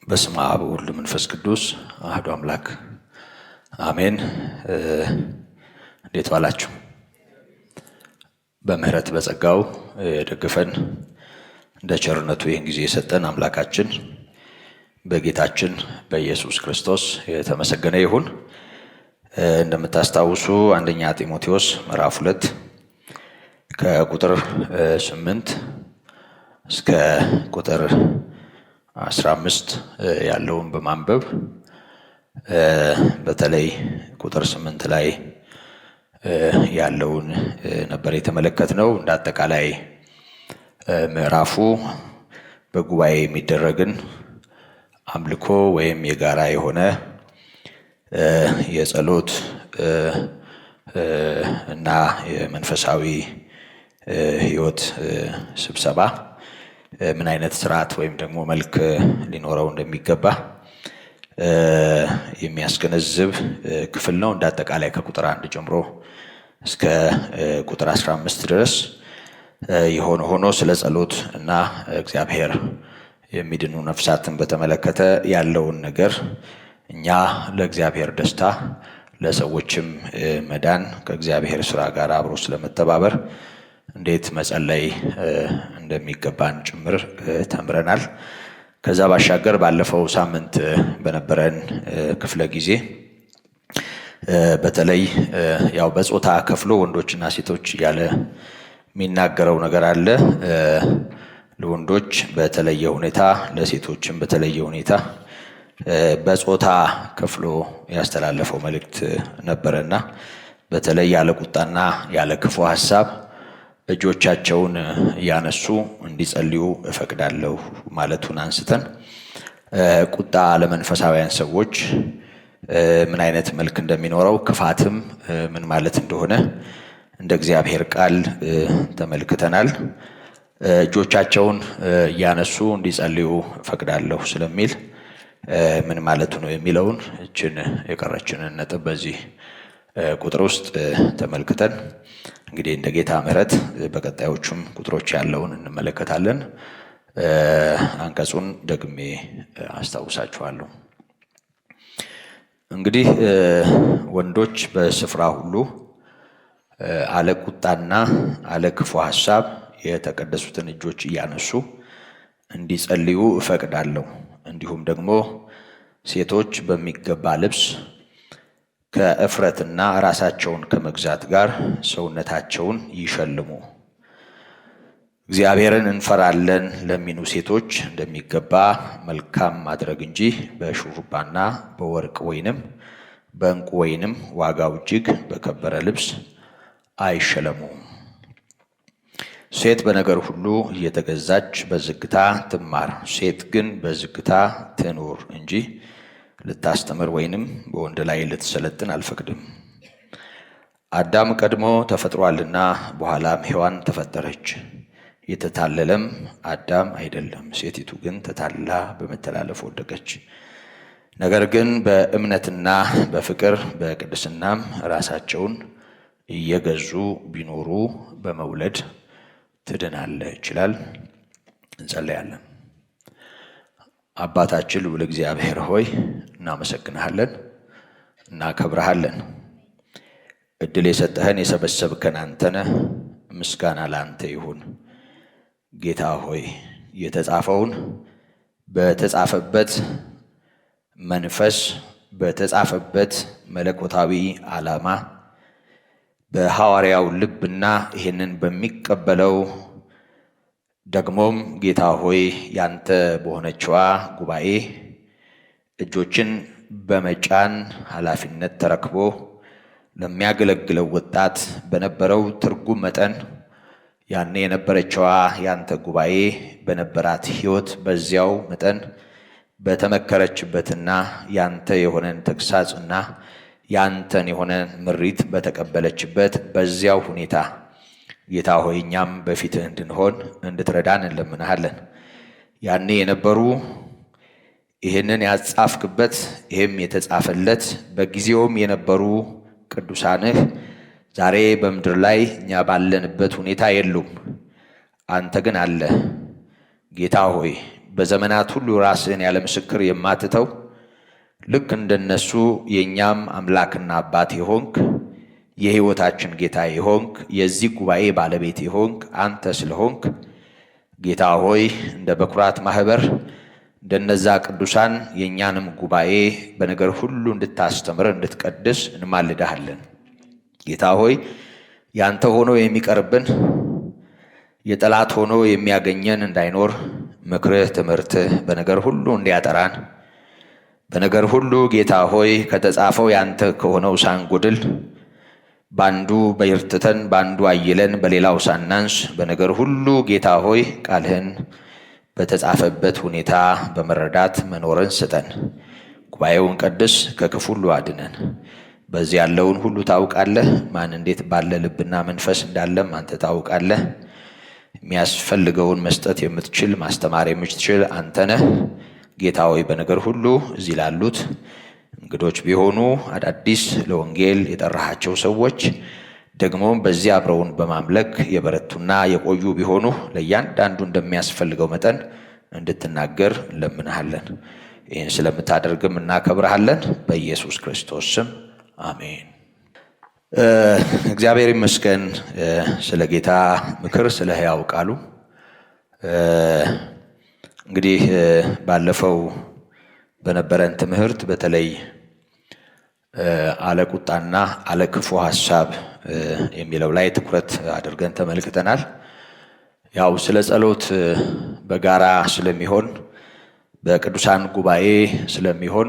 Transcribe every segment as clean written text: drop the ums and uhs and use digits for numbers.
በስመ አብ ወወልድ ወመንፈስ ቅዱስ አሐዱ አምላክ አሜን። እንዴት ዋላችሁ? በምህረት በጸጋው የደገፈን እንደ ቸርነቱ ይህን ጊዜ የሰጠን አምላካችን በጌታችን በኢየሱስ ክርስቶስ የተመሰገነ ይሁን። እንደምታስታውሱ አንደኛ ጢሞቴዎስ ምዕራፍ 2 ከቁጥር 8 እስከ ቁጥር 15 ያለውን በማንበብ በተለይ ቁጥር 8 ላይ ያለውን ነበር የተመለከትነው። እንደ አጠቃላይ ምዕራፉ በጉባኤ የሚደረግን አምልኮ ወይም የጋራ የሆነ የጸሎት እና የመንፈሳዊ ሕይወት ስብሰባ ምን አይነት ስርዓት ወይም ደግሞ መልክ ሊኖረው እንደሚገባ የሚያስገነዝብ ክፍል ነው። እንደ አጠቃላይ ከቁጥር 1 ጀምሮ እስከ ቁጥር 15 ድረስ ሆኖ ስለ ጸሎት እና እግዚአብሔር የሚድኑ ነፍሳትን በተመለከተ ያለውን ነገር እኛ ለእግዚአብሔር ደስታ ለሰዎችም መዳን ከእግዚአብሔር ስራ ጋር አብሮ ስለመተባበር እንዴት መጸለይ እንደሚገባን ጭምር ተምረናል። ከዛ ባሻገር ባለፈው ሳምንት በነበረን ክፍለ ጊዜ በተለይ ያው በጾታ ከፍሎ ወንዶችና ሴቶች እያለ የሚናገረው ነገር አለ። ለወንዶች በተለየ ሁኔታ ለሴቶችም በተለየ ሁኔታ በጾታ ከፍሎ ያስተላለፈው መልእክት ነበረና በተለይ ያለ ቁጣና ያለ ክፉ ሐሳብ እጆቻቸውን እያነሱ እንዲጸልዩ እፈቅዳለሁ ማለቱን አንስተን ቁጣ ለመንፈሳውያን ሰዎች ምን አይነት መልክ እንደሚኖረው ክፋትም ምን ማለት እንደሆነ እንደ እግዚአብሔር ቃል ተመልክተናል። እጆቻቸውን እያነሱ እንዲጸልዩ እፈቅዳለሁ ስለሚል ምን ማለቱ ነው የሚለውን እችን የቀረችንን ነጥብ በዚህ ቁጥር ውስጥ ተመልክተን እንግዲህ እንደ ጌታ ምሕረት በቀጣዮቹም ቁጥሮች ያለውን እንመለከታለን። አንቀጹን ደግሜ አስታውሳችኋለሁ። እንግዲህ ወንዶች በስፍራ ሁሉ አለ ቁጣና አለ ክፉ ሐሳብ የተቀደሱትን እጆች እያነሱ እንዲጸልዩ እፈቅዳለሁ። እንዲሁም ደግሞ ሴቶች በሚገባ ልብስ ከእፍረትና ራሳቸውን ከመግዛት ጋር ሰውነታቸውን ይሸልሙ። እግዚአብሔርን እንፈራለን ለሚሉ ሴቶች እንደሚገባ መልካም ማድረግ እንጂ በሹሩባና በወርቅ ወይንም በዕንቁ ወይንም ዋጋው እጅግ በከበረ ልብስ አይሸለሙ። ሴት በነገር ሁሉ እየተገዛች በዝግታ ትማር። ሴት ግን በዝግታ ትኑር እንጂ ልታስተምር ወይንም በወንድ ላይ ልትሰለጥን አልፈቅድም። አዳም ቀድሞ ተፈጥሯልና በኋላም ሔዋን ተፈጠረች። የተታለለም አዳም አይደለም፣ ሴቲቱ ግን ተታልላ በመተላለፍ ወደቀች። ነገር ግን በእምነትና በፍቅር በቅድስናም ራሳቸውን እየገዙ ቢኖሩ በመውለድ ትድናለች ይላል። እንጸለያለን። አባታችን ልዑል እግዚአብሔር ሆይ እናመሰግንሃለን፣ እናከብረሃለን። እድል የሰጠህን የሰበሰብከን አንተ ነህ። ምስጋና ለአንተ ይሁን። ጌታ ሆይ የተጻፈውን በተጻፈበት መንፈስ በተጻፈበት መለኮታዊ ዓላማ በሐዋርያው ልብና ይህንን በሚቀበለው ደግሞም ጌታ ሆይ ያንተ በሆነችዋ ጉባኤ እጆችን በመጫን ኃላፊነት ተረክቦ ለሚያገለግለው ወጣት በነበረው ትርጉም መጠን ያኔ የነበረችዋ ያንተ ጉባኤ በነበራት ሕይወት በዚያው መጠን በተመከረችበትና ያንተ የሆነን ተግሳጽና ያንተን የሆነን ምሪት በተቀበለችበት በዚያው ሁኔታ ጌታ ሆይ እኛም በፊትህ እንድንሆን እንድትረዳን እንለምንሃለን። ያኔ የነበሩ ይህንን ያጻፍክበት ይህም የተጻፈለት በጊዜውም የነበሩ ቅዱሳንህ ዛሬ በምድር ላይ እኛ ባለንበት ሁኔታ የሉም። አንተ ግን አለ። ጌታ ሆይ በዘመናት ሁሉ ራስህን ያለ ምስክር የማትተው ልክ እንደነሱ የእኛም አምላክና አባት የሆንክ የሕይወታችን ጌታ የሆንክ የዚህ ጉባኤ ባለቤት የሆንክ አንተ ስለሆንክ ጌታ ሆይ እንደ በኩራት ማህበር እንደነዛ ቅዱሳን የእኛንም ጉባኤ በነገር ሁሉ እንድታስተምር እንድትቀድስ እንማልድሃለን። ጌታ ሆይ ያንተ ሆኖ የሚቀርብን የጠላት ሆኖ የሚያገኘን እንዳይኖር ምክርህ ትምህርትህ በነገር ሁሉ እንዲያጠራን በነገር ሁሉ ጌታ ሆይ ከተጻፈው ያንተ ከሆነው ሳንጎድል ባንዱ በይርትተን ባንዱ አይለን በሌላው ሳናንስ በነገር ሁሉ ጌታ ሆይ ቃልህን በተጻፈበት ሁኔታ በመረዳት መኖርን ስጠን። ጉባኤውን ቀድስ፣ ከክፉ ሁሉ አድነን። በዚህ ያለውን ሁሉ ታውቃለህ። ማን እንዴት ባለ ልብና መንፈስ እንዳለም አንተ ታውቃለህ። የሚያስፈልገውን መስጠት የምትችል ማስተማር የምትችል አንተ ነህ። ጌታ ሆይ በነገር ሁሉ እዚህ ላሉት እንግዶች ቢሆኑ አዳዲስ ለወንጌል የጠራሃቸው ሰዎች ደግሞም በዚህ አብረውን በማምለክ የበረቱና የቆዩ ቢሆኑ ለእያንዳንዱ እንደሚያስፈልገው መጠን እንድትናገር እንለምንሃለን። ይህን ስለምታደርግም እናከብረሃለን። በኢየሱስ ክርስቶስ ስም አሜን። እግዚአብሔር ይመስገን ስለ ጌታ ምክር፣ ስለ ሕያው ቃሉ። እንግዲህ ባለፈው በነበረን ትምህርት በተለይ አለቁጣና አለክፉ ሐሳብ የሚለው ላይ ትኩረት አድርገን ተመልክተናል። ያው ስለ ጸሎት በጋራ ስለሚሆን በቅዱሳን ጉባኤ ስለሚሆን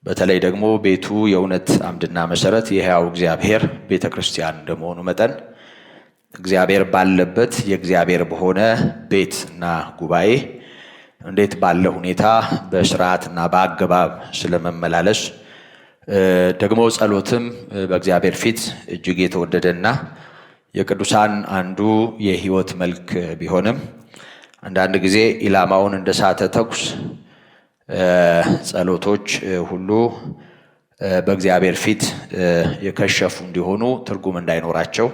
በተለይ ደግሞ ቤቱ የእውነት አምድና መሰረት የሕያው እግዚአብሔር ቤተ ክርስቲያን እንደመሆኑ መጠን እግዚአብሔር ባለበት የእግዚአብሔር በሆነ ቤት እና ጉባኤ እንዴት ባለ ሁኔታ በስርዓትና በአገባብ ስለመመላለስ ደግሞ ጸሎትም በእግዚአብሔር ፊት እጅግ የተወደደና የቅዱሳን አንዱ የሕይወት መልክ ቢሆንም አንዳንድ ጊዜ ኢላማውን እንደሳተ ተኩስ ጸሎቶች ሁሉ በእግዚአብሔር ፊት የከሸፉ እንዲሆኑ ትርጉም እንዳይኖራቸው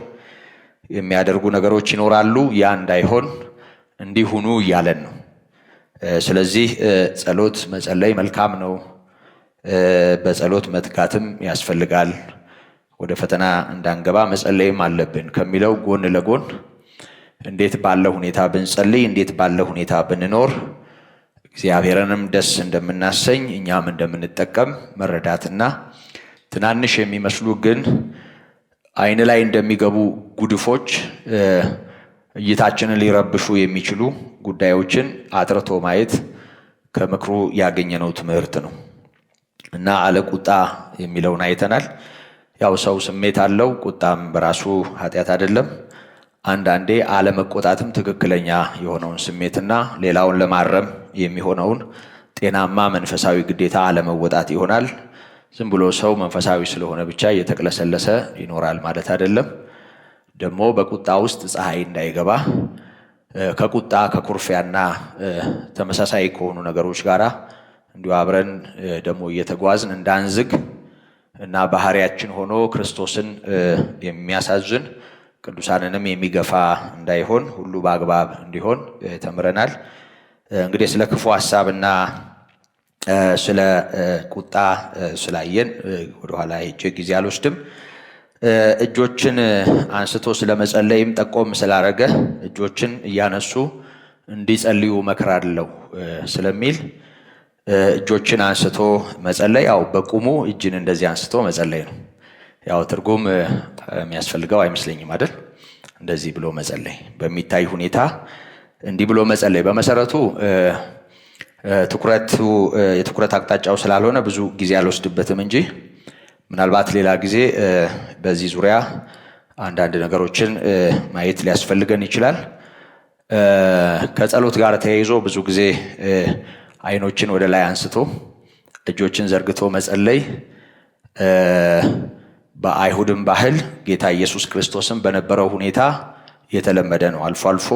የሚያደርጉ ነገሮች ይኖራሉ። ያ እንዳይሆን እንዲሁኑ እያለን ነው። ስለዚህ ጸሎት መጸለይ መልካም ነው። በጸሎት መትጋትም ያስፈልጋል። ወደ ፈተና እንዳንገባ መጸለይም አለብን ከሚለው ጎን ለጎን እንዴት ባለ ሁኔታ ብንጸልይ፣ እንዴት ባለ ሁኔታ ብንኖር እግዚአብሔርንም ደስ እንደምናሰኝ እኛም እንደምንጠቀም መረዳትና ትናንሽ የሚመስሉ ግን ዓይን ላይ እንደሚገቡ ጉድፎች እይታችንን ሊረብሹ የሚችሉ ጉዳዮችን አጥርቶ ማየት ከምክሩ ያገኘነው ትምህርት ነው እና አለቁጣ የሚለውን አይተናል። ያው ሰው ስሜት አለው። ቁጣም በራሱ ኃጢአት አይደለም። አንዳንዴ አለመቆጣትም ትክክለኛ የሆነውን ስሜትና ሌላውን ለማረም የሚሆነውን ጤናማ መንፈሳዊ ግዴታ አለመወጣት ይሆናል። ዝም ብሎ ሰው መንፈሳዊ ስለሆነ ብቻ እየተቅለሰለሰ ይኖራል ማለት አይደለም። ደግሞ በቁጣ ውስጥ ፀሐይ እንዳይገባ ከቁጣ ከኩርፊያና ተመሳሳይ ከሆኑ ነገሮች ጋር እንዲሁ አብረን ደግሞ እየተጓዝን እንዳንዝግ እና ባህሪያችን ሆኖ ክርስቶስን የሚያሳዝን ቅዱሳንንም የሚገፋ እንዳይሆን ሁሉ በአግባብ እንዲሆን ተምረናል። እንግዲህ ስለ ክፉ ሐሳብና ስለ ቁጣ ስላየን ወደኋላ ሄጄ ጊዜ አልወስድም። እጆችን አንስቶ ስለመጸለይም ጠቆም ስላረገ እጆችን እያነሱ እንዲጸልዩ እመክራለሁ ስለሚል እጆችን አንስቶ መጸለይ ያው በቁሙ እጅን እንደዚህ አንስቶ መጸለይ ነው። ያው ትርጉም የሚያስፈልገው አይመስለኝም አይደል? እንደዚህ ብሎ መጸለይ፣ በሚታይ ሁኔታ እንዲህ ብሎ መጸለይ በመሰረቱ የትኩረት አቅጣጫው ስላልሆነ ብዙ ጊዜ አልወስድበትም እንጂ ምናልባት ሌላ ጊዜ በዚህ ዙሪያ አንዳንድ ነገሮችን ማየት ሊያስፈልገን ይችላል። ከጸሎት ጋር ተያይዞ ብዙ ጊዜ አይኖችን ወደ ላይ አንስቶ እጆችን ዘርግቶ መጸለይ በአይሁድም ባህል ጌታ ኢየሱስ ክርስቶስም በነበረው ሁኔታ የተለመደ ነው። አልፎ አልፎ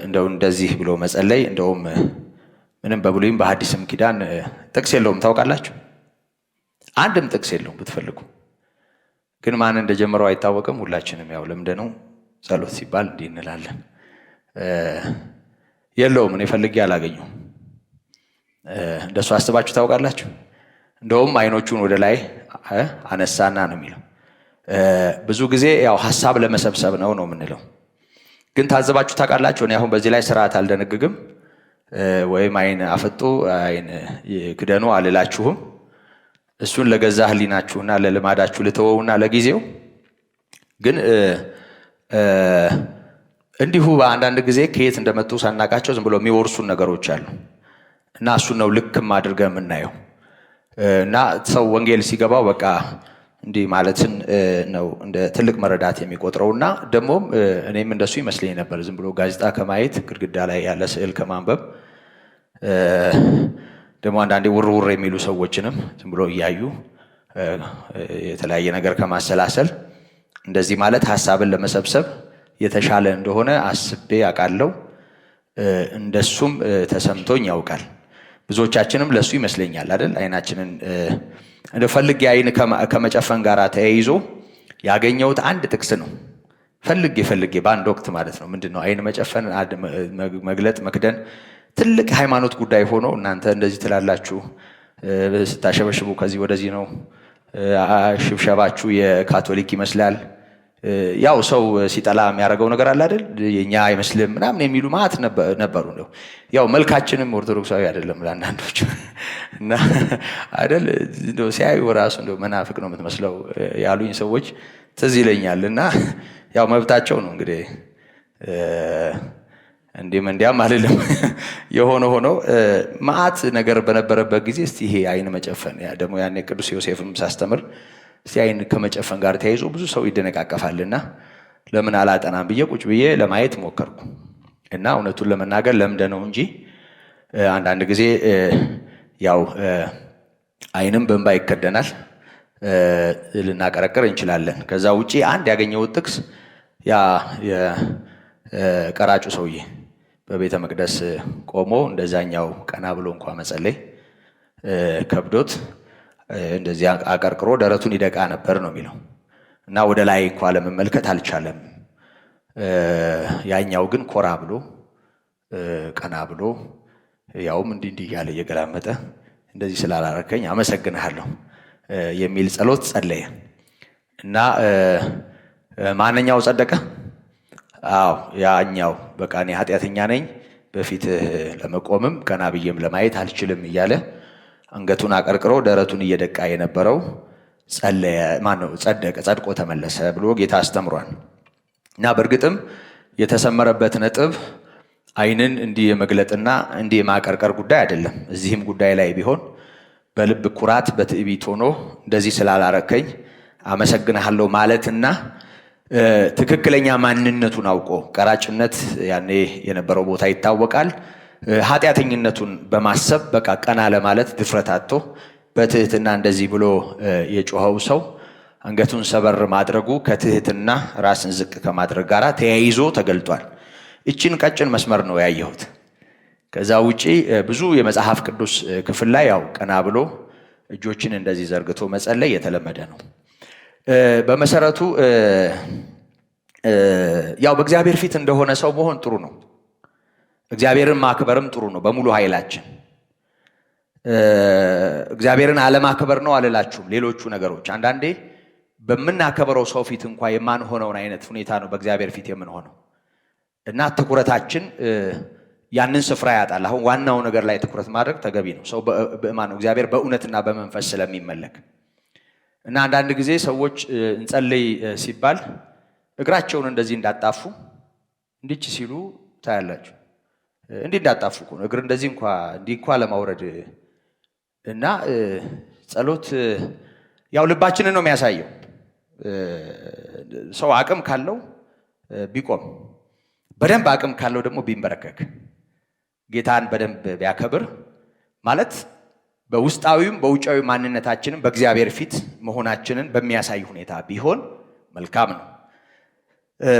እንደው እንደዚህ ብሎ መጸለይ እንደውም ምንም በብሉይም በሐዲስም ኪዳን ጥቅስ የለውም። ታውቃላችሁ? አንድም ጥቅስ የለውም ብትፈልጉ። ግን ማን እንደጀመረው አይታወቅም። ሁላችንም ያው ለምደነው ጸሎት ሲባል እንዲህ እንላለን። የለውም። እኔ ፈልጌ አላገኘሁም። እንደሱ አስባችሁ ታውቃላችሁ? እንደውም አይኖቹን ወደ ላይ አነሳና ነው የሚለው። ብዙ ጊዜ ያው ሐሳብ ለመሰብሰብ ነው የምንለው። ግን ታዘባችሁ ታውቃላችሁ? እኔ አሁን በዚህ ላይ ስርዓት አልደነግግም ወይም አይን አፈጡ አይን ክደኑ አልላችሁም። እሱን ለገዛ ህሊናችሁና ለልማዳችሁ ልተወውና ለጊዜው ግን እንዲሁ በአንዳንድ ጊዜ ከየት እንደመጡ ሳናቃቸው ዝም ብሎ የሚወርሱን ነገሮች አሉ እና እሱን ነው ልክም አድርገን የምናየው። እና ሰው ወንጌል ሲገባው በቃ እንዲህ ማለትን ነው እንደ ትልቅ መረዳት የሚቆጥረውና ደግሞም እኔም እንደሱ ይመስለኝ ነበር። ዝም ብሎ ጋዜጣ ከማየት ግድግዳ ላይ ያለ ስዕል ከማንበብ ደግሞ አንዳንዴ ውርውር የሚሉ ሰዎችንም ዝም ብሎ እያዩ የተለያየ ነገር ከማሰላሰል እንደዚህ ማለት ሐሳብን ለመሰብሰብ የተሻለ እንደሆነ አስቤ አውቃለሁ። እንደሱም ተሰምቶኝ ያውቃል። ብዙዎቻችንም ለሱ ይመስለኛል አይደል? አይናችንን እንደፈልግ አይን ከመጨፈን ጋር ተያይዞ ያገኘሁት አንድ ጥቅስ ነው። ፈልጌ በአንድ ወቅት ማለት ነው። ምንድነው አይን መጨፈን መግለጥ መክደን ትልቅ ሃይማኖት ጉዳይ ሆኖ እናንተ እንደዚህ ትላላችሁ፣ ስታሸበሽቡ ከዚህ ወደዚህ ነው፣ ሽብሸባችሁ የካቶሊክ ይመስላል። ያው ሰው ሲጠላ የሚያደርገው ነገር አለ አይደል? የኛ አይመስልም ምናምን የሚሉ ማለት ነበሩ። ነው ያው መልካችንም ኦርቶዶክሳዊ አይደለም ለአንዳንዶች እና አይደል እንደው ሲያዩ ራሱ እንደው መናፍቅ ነው የምትመስለው ያሉኝ ሰዎች ትዝ ይለኛል። እና ያው መብታቸው ነው እንግዲህ እንዲያም አልልም። የሆነ ሆኖ ማአት ነገር በነበረበት ጊዜ እስቲ ይሄ አይን መጨፈን ደግሞ ያኔ ቅዱስ ዮሴፍም ሳስተምር እስቲ አይን ከመጨፈን ጋር ተያይዞ ብዙ ሰው ይደነቃቀፋልና ለምን አላጠናም ብዬ ቁጭ ብዬ ለማየት ሞከርኩ። እና እውነቱን ለመናገር ለምደ ነው እንጂ አንዳንድ ጊዜ ያው አይንም በእንባ ይከደናል፣ ልናቀረቅር እንችላለን። ከዛ ውጪ አንድ ያገኘሁት ጥቅስ ያ የቀራጩ ሰውዬ በቤተ መቅደስ ቆሞ እንደዛኛው ቀና ብሎ እንኳን መጸለይ ከብዶት እንደዚህ አቀርቅሮ ደረቱን ይደቃ ነበር ነው የሚለው። እና ወደ ላይ እንኳን ለመመልከት አልቻለም። ያኛው ግን ኮራ ብሎ ቀና ብሎ ያውም እንዲህ እያለ እየገላመጠ እንደዚህ ስላላረከኝ አመሰግንሃለሁ የሚል ጸሎት ጸለየ። እና ማንኛው ጸደቀ? አዎ ያኛው በቃ እኔ ኃጢአተኛ ነኝ፣ በፊትህ ለመቆምም ቀና ብዬም ለማየት አልችልም እያለ አንገቱን አቀርቅሮ ደረቱን እየደቃ የነበረው ጸለየ። ማነው ጸደቀ፣ ጸድቆ ተመለሰ ብሎ ጌታ አስተምሯል። እና በእርግጥም የተሰመረበት ነጥብ አይንን እንዲህ የመግለጥና እንዲህ የማቀርቀር ጉዳይ አይደለም። እዚህም ጉዳይ ላይ ቢሆን በልብ ኩራት በትዕቢት ሆኖ እንደዚህ ስላላረከኝ አመሰግንሃለሁ ማለትና ትክክለኛ ማንነቱን አውቆ ቀራጭነት ያኔ የነበረው ቦታ ይታወቃል። ኃጢአተኝነቱን በማሰብ በቃ ቀና ለማለት ድፍረት አጥቶ በትህትና እንደዚህ ብሎ የጮኸው ሰው አንገቱን ሰበር ማድረጉ ከትህትና ራስን ዝቅ ከማድረግ ጋር ተያይዞ ተገልጧል። እቺን ቀጭን መስመር ነው ያየሁት። ከዛ ውጪ ብዙ የመጽሐፍ ቅዱስ ክፍል ላይ ያው ቀና ብሎ እጆችን እንደዚህ ዘርግቶ መጸለይ የተለመደ ነው። በመሰረቱ ያው በእግዚአብሔር ፊት እንደሆነ ሰው መሆን ጥሩ ነው። እግዚአብሔርን ማክበርም ጥሩ ነው በሙሉ ኃይላችን። እግዚአብሔርን አለማክበር ነው አልላችሁም። ሌሎቹ ነገሮች አንዳንዴ በምናከብረው ሰው ፊት እንኳን የማንሆነውን አይነት ሁኔታ ነው በእግዚአብሔር ፊት የምንሆነው እና ትኩረታችን ያንን ስፍራ ያጣል። አሁን ዋናው ነገር ላይ ትኩረት ማድረግ ተገቢ ነው። ሰው በማን ነው እግዚአብሔር በእውነትና በመንፈስ ስለሚመለክ እና አንዳንድ ጊዜ ሰዎች እንጸልይ ሲባል እግራቸውን እንደዚህ እንዳጣፉ እንዲች ሲሉ ታያላችሁ። እንዲህ እንዳጣፉ ነው እግር እንደዚህ እንኳን ለማውረድ እና ጸሎት ያው ልባችንን ነው የሚያሳየው። ሰው አቅም ካለው ቢቆም በደንብ አቅም ካለው ደግሞ ቢንበረከክ ጌታን በደንብ ቢያከብር ማለት በውስጣዊም በውጫዊ ማንነታችንን በእግዚአብሔር ፊት መሆናችንን በሚያሳይ ሁኔታ ቢሆን መልካም ነው።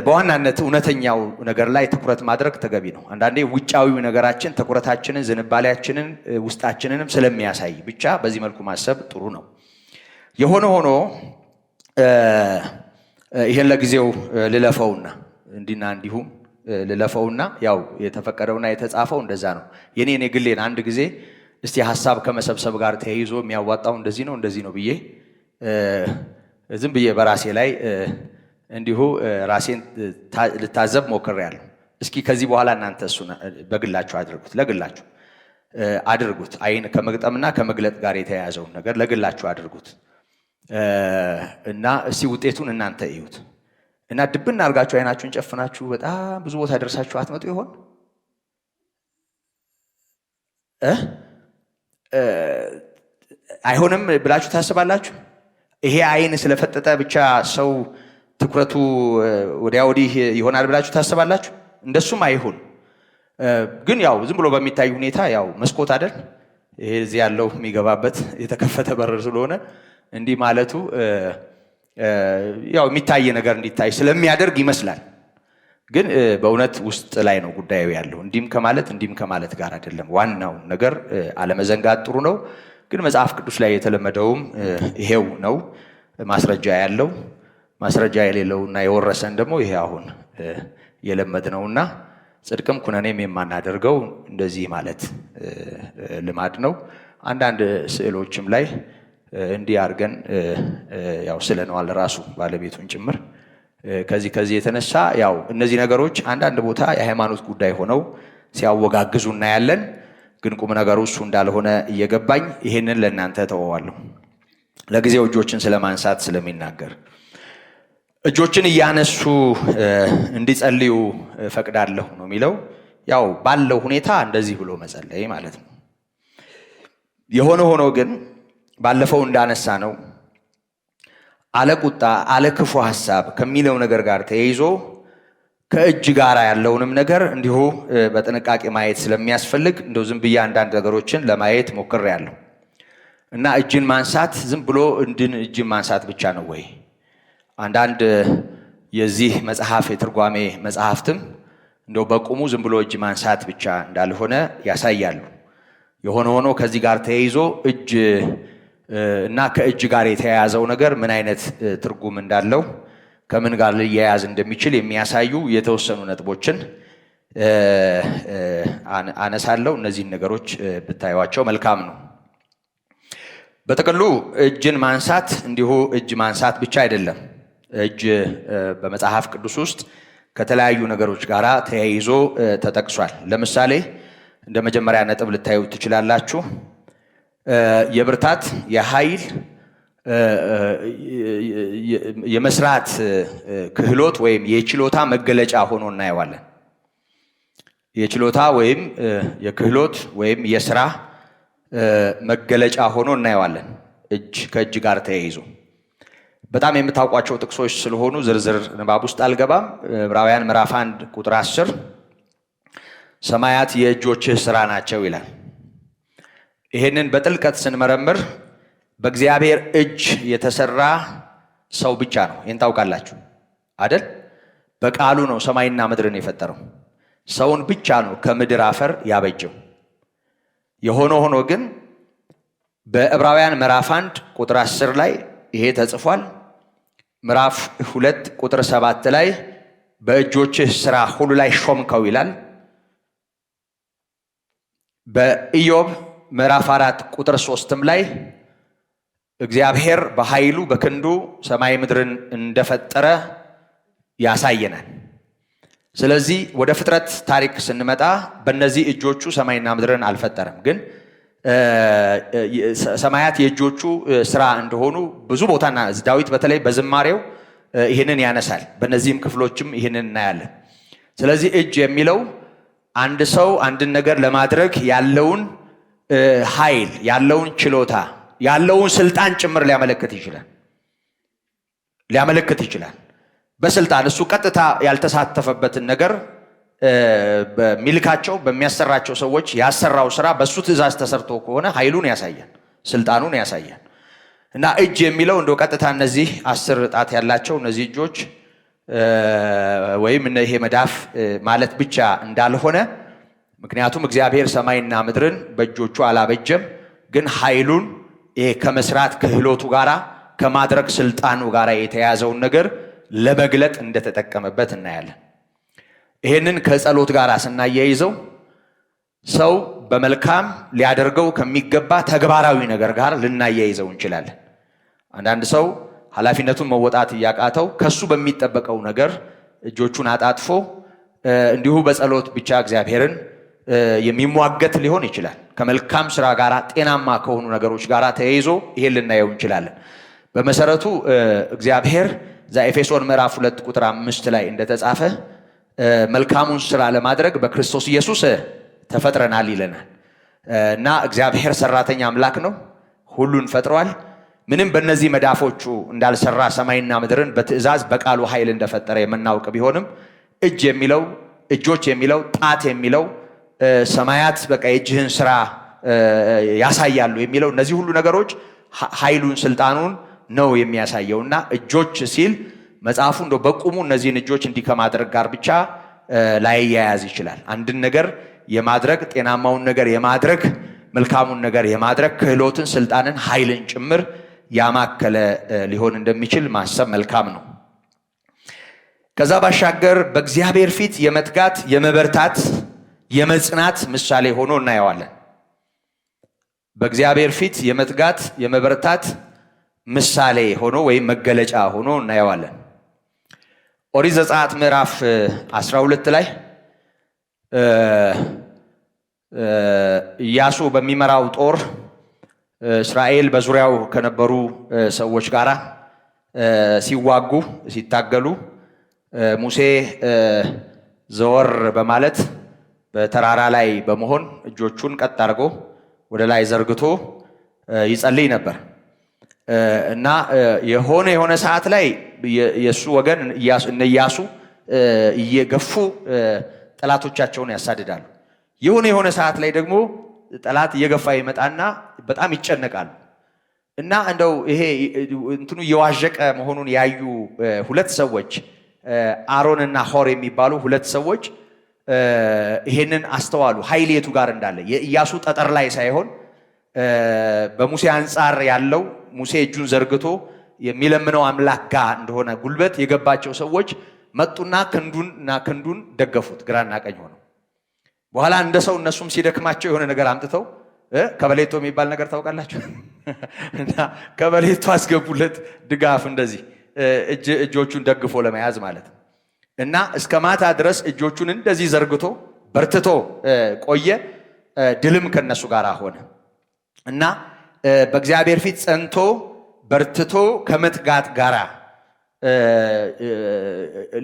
በዋናነት እውነተኛው ነገር ላይ ትኩረት ማድረግ ተገቢ ነው። አንዳንዴ ውጫዊው ነገራችን ትኩረታችንን፣ ዝንባሌያችንን፣ ውስጣችንንም ስለሚያሳይ ብቻ በዚህ መልኩ ማሰብ ጥሩ ነው። የሆነ ሆኖ ይሄን ለጊዜው ልለፈውና እንዲና እንዲሁም ልለፈውና ያው የተፈቀደውና የተጻፈው እንደዛ ነው። የኔ ግሌን አንድ ጊዜ እስቲ ሐሳብ ከመሰብሰብ ጋር ተያይዞ የሚያዋጣው እንደዚህ ነው ብዬ ዝም ብዬ በራሴ ላይ እንዲሁ ራሴን ልታዘብ ሞክሬያለሁ። እስኪ ከዚህ በኋላ እናንተ እሱን በግላችሁ አድርጉት፣ ለግላችሁ አድርጉት። አይን ከመግጠምና ከመግለጥ ጋር የተያያዘውን ነገር ለግላችሁ አድርጉት እና እስቲ ውጤቱን እናንተ እዩት። እና ድብና አድርጋችሁ አይናችሁን ጨፍናችሁ በጣም ብዙ ቦታ ደርሳችሁ አትመጡ ይሆን? አይሆንም ብላችሁ ታስባላችሁ? ይሄ አይን ስለፈጠጠ ብቻ ሰው ትኩረቱ ወዲያ ወዲህ ይሆናል ብላችሁ ታስባላችሁ? እንደሱም አይሆን። ግን ያው ዝም ብሎ በሚታይ ሁኔታ ያው መስኮት አይደል ይሄ እዚህ ያለው የሚገባበት የተከፈተ በር ስለሆነ እንዲህ ማለቱ ያው የሚታይ ነገር እንዲታይ ስለሚያደርግ ይመስላል። ግን በእውነት ውስጥ ላይ ነው ጉዳዩ ያለው። እንዲህም ከማለት ጋር አይደለም። ዋናው ነገር አለመዘንጋት ጥሩ ነው። ግን መጽሐፍ ቅዱስ ላይ የተለመደውም ይሄው ነው። ማስረጃ ያለው ማስረጃ የሌለውና የወረሰን ደግሞ ይሄ አሁን የለመድነውና ጽድቅም ኩነኔም የማናደርገው እንደዚህ ማለት ልማድ ነው። አንዳንድ ስዕሎችም ላይ እንዲህ አድርገን ያው ስለነዋል ራሱ ባለቤቱን ጭምር። ከዚህ የተነሳ ያው እነዚህ ነገሮች አንዳንድ ቦታ የሃይማኖት ጉዳይ ሆነው ሲያወጋግዙ እናያለን። ግን ቁም ነገሩ እሱ እንዳልሆነ እየገባኝ ይሄንን ለእናንተ ተወዋለሁ። ለጊዜው እጆችን ስለማንሳት ስለሚናገር እጆችን እያነሱ እንዲጸልዩ ፈቅዳለሁ ነው የሚለው። ያው ባለው ሁኔታ እንደዚህ ብሎ መጸለይ ማለት ነው። የሆነ ሆኖ ግን ባለፈው እንዳነሳ ነው አለ ቁጣ አለ ክፉ ሐሳብ ከሚለው ነገር ጋር ተያይዞ ከእጅ ጋር ያለውንም ነገር እንዲሁ በጥንቃቄ ማየት ስለሚያስፈልግ እንደው ዝም ብዬ አንዳንድ ነገሮችን ለማየት ሞክሬያለሁ። እና እጅን ማንሳት ዝም ብሎ እጅን ማንሳት ብቻ ነው ወይ? አንዳንድ የዚህ መጽሐፍ የትርጓሜ መጽሐፍትም እንደው በቁሙ ዝም ብሎ እጅ ማንሳት ብቻ እንዳልሆነ ያሳያሉ። የሆነ ሆኖ ከዚህ ጋር ተያይዞ እጅ እና ከእጅ ጋር የተያያዘው ነገር ምን አይነት ትርጉም እንዳለው ከምን ጋር ሊያያዝ እንደሚችል የሚያሳዩ የተወሰኑ ነጥቦችን አነሳለሁ። እነዚህን ነገሮች ብታዩዋቸው መልካም ነው። በጥቅሉ እጅን ማንሳት እንዲሁ እጅ ማንሳት ብቻ አይደለም። እጅ በመጽሐፍ ቅዱስ ውስጥ ከተለያዩ ነገሮች ጋር ተያይዞ ተጠቅሷል። ለምሳሌ እንደ መጀመሪያ ነጥብ ልታዩ ትችላላችሁ። የብርታት፣ የኃይል፣ የመስራት ክህሎት ወይም የችሎታ መገለጫ ሆኖ እናየዋለን። የችሎታ ወይም የክህሎት ወይም የሥራ መገለጫ ሆኖ እናየዋለን። እጅ ከእጅ ጋር ተያይዞ በጣም የምታውቋቸው ጥቅሶች ስለሆኑ ዝርዝር ንባብ ውስጥ አልገባም። ዕብራውያን ምዕራፍ 1 ቁጥር 10 ሰማያት የእጆችህ ሥራ ናቸው ይላል። ይሄንን በጥልቀት ስንመረምር በእግዚአብሔር እጅ የተሰራ ሰው ብቻ ነው። ይህን ታውቃላችሁ አይደል? በቃሉ ነው ሰማይና ምድርን የፈጠረው። ሰውን ብቻ ነው ከምድር አፈር ያበጀው። የሆነ ሆኖ ግን በዕብራውያን ምዕራፍ 1 ቁጥር 10 ላይ ይሄ ተጽፏል። ምዕራፍ 2 ቁጥር 7 ላይ በእጆችህ ሥራ ሁሉ ላይ ሾምከው ይላል። በኢዮብ ምዕራፍ 4 ቁጥር 3 ላይ እግዚአብሔር በኃይሉ በክንዱ ሰማይ ምድርን እንደፈጠረ ያሳየናል። ስለዚህ ወደ ፍጥረት ታሪክ ስንመጣ በእነዚህ እጆቹ ሰማይና ምድርን አልፈጠረም። ግን ሰማያት የእጆቹ ሥራ እንደሆኑ ብዙ ቦታና ዳዊት በተለይ በዝማሬው ይህንን ያነሳል። በእነዚህም ክፍሎችም ይህንን እናያለን። ስለዚህ እጅ የሚለው አንድ ሰው አንድን ነገር ለማድረግ ያለውን ኃይል፣ ያለውን ችሎታ፣ ያለውን ስልጣን ጭምር ሊያመለክት ይችላል። በስልጣን እሱ ቀጥታ ያልተሳተፈበትን ነገር በሚልካቸው በሚያሰራቸው ሰዎች ያሰራው ስራ በሱ ትእዛዝ ተሰርቶ ከሆነ ኃይሉን ያሳያል፣ ስልጣኑን ያሳያል። እና እጅ የሚለው እንደው ቀጥታ እነዚህ 10 ጣት ያላቸው እነዚህ እጆች ወይም ይሄ መዳፍ ማለት ብቻ እንዳልሆነ፣ ምክንያቱም እግዚአብሔር ሰማይና ምድርን በእጆቹ አላበጀም፣ ግን ኃይሉን ከመስራት ክህሎቱ ጋራ ከማድረግ ስልጣኑ ጋራ የተያዘውን ነገር ለመግለጥ እንደተጠቀመበት እናያለን። ይሄንን ከጸሎት ጋር ስናያይዘው ሰው በመልካም ሊያደርገው ከሚገባ ተግባራዊ ነገር ጋር ልናያይዘው እንችላለን። አንዳንድ ሰው ኃላፊነቱን መወጣት ያቃተው ከሱ በሚጠበቀው ነገር እጆቹን አጣጥፎ እንዲሁ በጸሎት ብቻ እግዚአብሔርን የሚሟገት ሊሆን ይችላል። ከመልካም ስራ ጋር ጤናማ ከሆኑ ነገሮች ጋር ተያይዞ ይሄን ልናየው እንችላለን። በመሰረቱ እግዚአብሔር ኤፌሶን ምዕራፍ 2 ቁጥር 5 ላይ እንደተጻፈ መልካሙን ስራ ለማድረግ በክርስቶስ ኢየሱስ ተፈጥረናል ይለናል። እና እግዚአብሔር ሰራተኛ አምላክ ነው፣ ሁሉን ፈጥሯል። ምንም በእነዚህ መዳፎቹ እንዳልሰራ ሰማይና ምድርን በትእዛዝ በቃሉ ኃይል እንደፈጠረ የምናውቅ ቢሆንም እጅ የሚለው እጆች የሚለው ጣት የሚለው ሰማያት በቃ የእጅህን ስራ ያሳያሉ የሚለው እነዚህ ሁሉ ነገሮች ኃይሉን ስልጣኑን ነው የሚያሳየውና እጆች ሲል መጽሐፉ እንደው በቁሙ እነዚህን እጆች እንዲህ ከማድረግ ጋር ብቻ ላይያያዝ ይችላል። አንድን ነገር የማድረግ ጤናማውን ነገር የማድረግ መልካሙን ነገር የማድረግ ክህሎትን፣ ስልጣንን፣ ኃይልን ጭምር ያማከለ ሊሆን እንደሚችል ማሰብ መልካም ነው። ከዛ ባሻገር በእግዚአብሔር ፊት የመትጋት የመበርታት የመጽናት ምሳሌ ሆኖ እናየዋለን። በእግዚአብሔር ፊት የመትጋት የመበርታት ምሳሌ ሆኖ ወይም መገለጫ ሆኖ እናየዋለን። ኦሪት ዘጸአት ምዕራፍ 12 ላይ ኢያሱ በሚመራው ጦር እስራኤል በዙሪያው ከነበሩ ሰዎች ጋር ሲዋጉ ሲታገሉ ሙሴ ዘወር በማለት በተራራ ላይ በመሆን እጆቹን ቀጥ አድርጎ ወደ ላይ ዘርግቶ ይጸልይ ነበር እና የሆነ ሰዓት ላይ የሱ ወገን ኢያሱ እየገፉ ጠላቶቻቸውን ያሳድዳሉ። የሆነ ሰዓት ላይ ደግሞ ጠላት እየገፋ ይመጣና በጣም ይጨነቃሉ። እና እንደው ይሄ እንትኑ እየዋዠቀ መሆኑን ያዩ ሁለት ሰዎች አሮንና ሆር የሚባሉ ሁለት ሰዎች ይሄንን አስተዋሉ። ኃይል የቱ ጋር እንዳለ የኢያሱ ጠጠር ላይ ሳይሆን በሙሴ አንጻር ያለው ሙሴ እጁን ዘርግቶ የሚለምነው አምላክ ጋር እንደሆነ ጉልበት የገባቸው ሰዎች መጡና ክንዱን ደገፉት ግራና ቀኝ ሆነው። በኋላ እንደ ሰው እነሱም ሲደክማቸው የሆነ ነገር አምጥተው ከበሌቶ የሚባል ነገር ታውቃላችሁ? እና ከበሌቶ አስገቡለት ድጋፍ፣ እንደዚህ እጆቹን ደግፎ ለመያዝ ማለት ነው። እና እስከ ማታ ድረስ እጆቹን እንደዚህ ዘርግቶ በርትቶ ቆየ። ድልም ከነሱ ጋር ሆነ እና በእግዚአብሔር ፊት ጸንቶ በርትቶ ከመትጋት ጋራ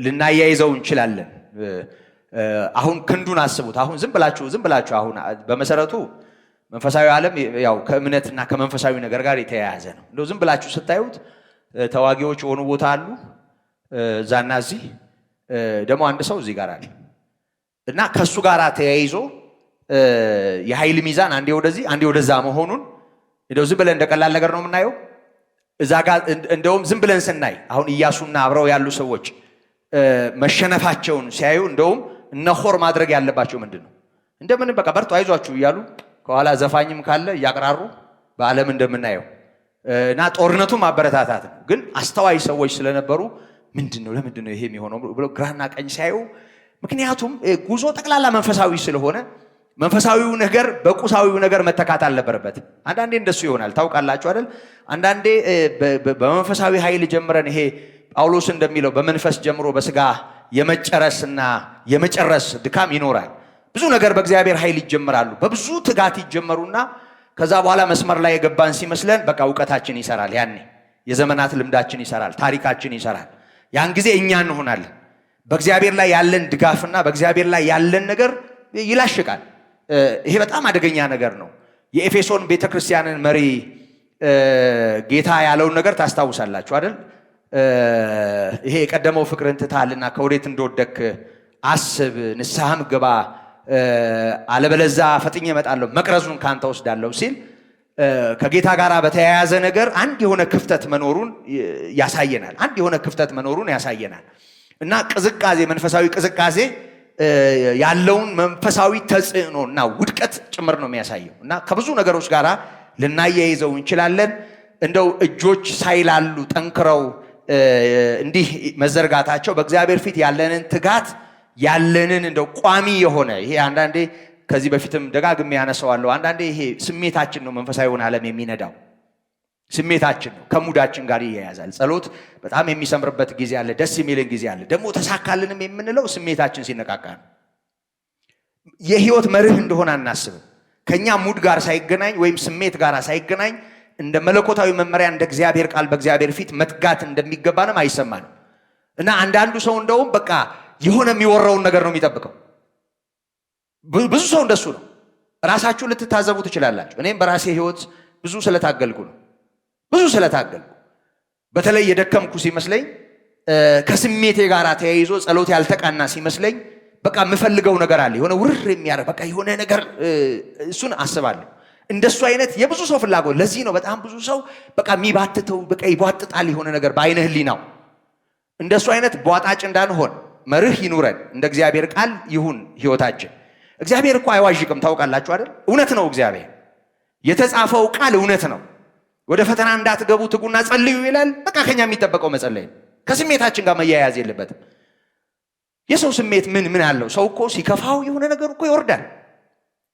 ልናያይዘው እንችላለን። አሁን ክንዱን አስቡት። አሁን ዝም ብላችሁ አሁን በመሰረቱ መንፈሳዊ ዓለም ያው ከእምነትና ከመንፈሳዊ ነገር ጋር የተያያዘ ነው። እንደው ዝም ብላችሁ ስታዩት ተዋጊዎች የሆኑ ቦታ አሉ፣ እዛና እዚህ ደግሞ አንድ ሰው እዚህ ጋር አለ እና ከሱ ጋር ተያይዞ የኃይል ሚዛን አንዴ ወደዚህ አንዴ ወደዛ መሆኑን እንደው ዝም ብለን እንደቀላል ነገር ነው የምናየው። እዛ ጋር እንደውም ዝም ብለን ስናይ አሁን ኢያሱና አብረው ያሉ ሰዎች መሸነፋቸውን ሲያዩ እንደውም እነሆር ማድረግ ያለባቸው ምንድነው? እንደምን በቃ በርቱ አይዟችሁ እያሉ ከኋላ ዘፋኝም ካለ እያቀራሩ በዓለም እንደምናየው እና ጦርነቱን ማበረታታት ነው። ግን አስተዋይ ሰዎች ስለነበሩ ምንድነው ለምንድነው ይሄ የሚሆነው ብለው ግራና ቀኝ ሲያዩ፣ ምክንያቱም ጉዞ ጠቅላላ መንፈሳዊ ስለሆነ መንፈሳዊው ነገር በቁሳዊው ነገር መተካት አልነበረበት። አንዳንዴ እንደሱ ይሆናል ታውቃላችሁ አይደል? አንዳንዴ በመንፈሳዊ ኃይል ጀምረን ይሄ ጳውሎስ እንደሚለው በመንፈስ ጀምሮ በስጋ የመጨረስና የመጨረስ ድካም ይኖራል። ብዙ ነገር በእግዚአብሔር ኃይል ይጀምራሉ። በብዙ ትጋት ይጀመሩና ከዛ በኋላ መስመር ላይ የገባን ሲመስለን በቃ ዕውቀታችን ይሰራል። ያኔ የዘመናት ልምዳችን ይሰራል፣ ታሪካችን ይሰራል። ያን ጊዜ እኛ እንሆናለን። በእግዚአብሔር ላይ ያለን ድጋፍና በእግዚአብሔር ላይ ያለን ነገር ይላሽቃል። ይሄ በጣም አደገኛ ነገር ነው። የኤፌሶን ቤተክርስቲያንን መሪ ጌታ ያለውን ነገር ታስታውሳላችሁ አይደል? ይሄ የቀደመው ፍቅርን ትተሃልና ከወዴት እንደወደክ አስብ፣ ንስሐም ግባ፣ አለበለዛ ፈጥኜ እመጣለሁ፣ መቅረዙን ካንተ ወስዳለሁ ሲል ከጌታ ጋር በተያያዘ ነገር አንድ የሆነ ክፍተት መኖሩን ያሳየናል። አንድ የሆነ ክፍተት መኖሩን ያሳየናል እና ቅዝቃዜ፣ መንፈሳዊ ቅዝቃዜ ያለውን መንፈሳዊ ተጽዕኖ እና ውድቀት ጭምር ነው የሚያሳየው እና ከብዙ ነገሮች ጋር ልናያይዘው እንችላለን። እንደው እጆች ሳይላሉ ጠንክረው እንዲህ መዘርጋታቸው በእግዚአብሔር ፊት ያለንን ትጋት ያለንን እንደው ቋሚ የሆነ ይሄ አንዳንዴ ከዚህ በፊትም ደጋግሜ ያነሳዋለሁ። አንዳንዴ ይሄ ስሜታችን ነው መንፈሳዊውን ዓለም የሚነዳው። ስሜታችን ነው፣ ከሙዳችን ጋር ይያያዛል። ጸሎት በጣም የሚሰምርበት ጊዜ አለ፣ ደስ የሚልን ጊዜ አለ። ደግሞ ተሳካልንም የምንለው ስሜታችን ሲነቃቃ ነው። የህይወት መርህ እንደሆነ አናስብም። ከኛ ሙድ ጋር ሳይገናኝ ወይም ስሜት ጋር ሳይገናኝ እንደ መለኮታዊ መመሪያ እንደ እግዚአብሔር ቃል በእግዚአብሔር ፊት መትጋት እንደሚገባንም አይሰማንም እና አንዳንዱ ሰው እንደውም በቃ የሆነ የሚወራውን ነገር ነው የሚጠብቀው። ብዙ ሰው እንደሱ ነው። ራሳችሁ ልትታዘቡ ትችላላችሁ። እኔም በራሴ ህይወት ብዙ ስለታገልኩ ነው። በተለይ የደከምኩ ሲመስለኝ ከስሜቴ ጋር ተያይዞ ጸሎት ያልተቃና ሲመስለኝ በቃ የምፈልገው ነገር አለ፣ የሆነ ውርር የሚያደርግ በቃ የሆነ ነገር እሱን አስባለሁ። እንደሱ አይነት የብዙ ሰው ፍላጎት። ለዚህ ነው በጣም ብዙ ሰው በቃ የሚባትተው በቃ ይቧጥጣል የሆነ ነገር በአይነ ህሊናው። እንደሱ አይነት ቧጣጭ እንዳንሆን መርህ ይኑረን። እንደ እግዚአብሔር ቃል ይሁን ህይወታችን። እግዚአብሔር እኮ አይዋዥቅም፣ ታውቃላችሁ አይደል? እውነት ነው። እግዚአብሔር የተጻፈው ቃል እውነት ነው። ወደ ፈተና እንዳትገቡ ትጉና ጸልዩ ይላል። በቃ ከኛ የሚጠበቀው መጸለይ፣ ከስሜታችን ጋር መያያዝ የለበትም። የሰው ስሜት ምን አለው? ሰው እኮ ሲከፋው የሆነ ነገር እኮ ይወርዳል።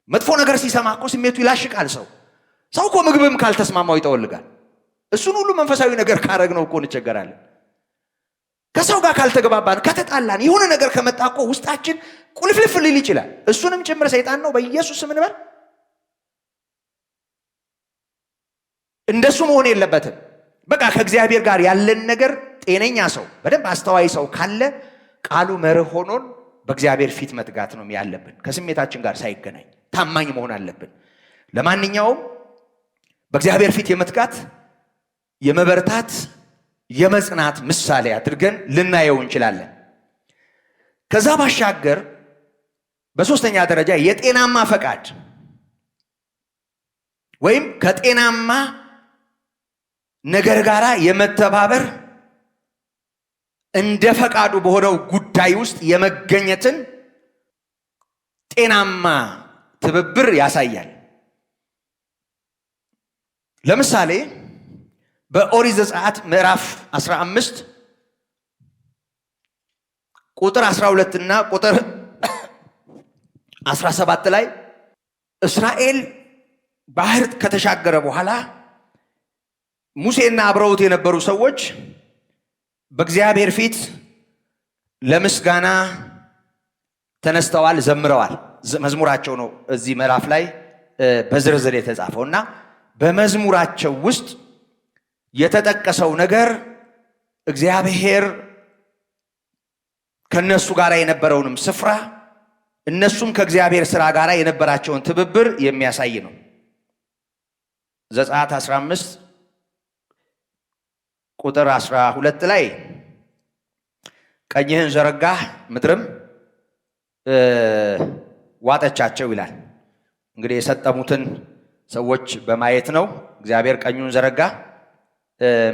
መጥፎ ነገር ሲሰማ እኮ ስሜቱ ይላሽቃል። ሰው እኮ ምግብም ካልተስማማው ይጠወልጋል። እሱን ሁሉ መንፈሳዊ ነገር ካረግነው እኮ እንቸገራለን። ከሰው ጋር ካልተገባባን ከተጣላን የሆነ ነገር ከመጣ እኮ ውስጣችን ቁልፍልፍ ሊል ይችላል። እሱንም ጭምር ሰይጣን ነው። በኢየሱስ ስም እንበል። እንደሱ መሆን የለበትም። በቃ ከእግዚአብሔር ጋር ያለን ነገር ጤነኛ ሰው፣ በደንብ አስተዋይ ሰው ካለ ቃሉ መርህ ሆኖን በእግዚአብሔር ፊት መትጋት ነው ያለብን። ከስሜታችን ጋር ሳይገናኝ ታማኝ መሆን አለብን። ለማንኛውም በእግዚአብሔር ፊት የመትጋት የመበርታት የመጽናት ምሳሌ አድርገን ልናየው እንችላለን። ከዛ ባሻገር በሶስተኛ ደረጃ የጤናማ ፈቃድ ወይም ከጤናማ ነገር ጋር የመተባበር እንደ ፈቃዱ በሆነው ጉዳይ ውስጥ የመገኘትን ጤናማ ትብብር ያሳያል። ለምሳሌ በኦሪት ዘጸአት ምዕራፍ 15 ቁጥር 12 እና ቁጥር 17 ላይ እስራኤል ባህር ከተሻገረ በኋላ ሙሴና አብረውት የነበሩ ሰዎች በእግዚአብሔር ፊት ለምስጋና ተነስተዋል፣ ዘምረዋል። መዝሙራቸው ነው እዚህ ምዕራፍ ላይ በዝርዝር የተጻፈው እና በመዝሙራቸው ውስጥ የተጠቀሰው ነገር እግዚአብሔር ከነሱ ጋር የነበረውንም ስፍራ እነሱም ከእግዚአብሔር ሥራ ጋር የነበራቸውን ትብብር የሚያሳይ ነው። ዘጸአት 15 ቁጥር 12 ላይ ቀኝህን ዘረጋህ ምድርም ዋጠቻቸው ይላል። እንግዲህ የሰጠሙትን ሰዎች በማየት ነው። እግዚአብሔር ቀኙን ዘረጋ፣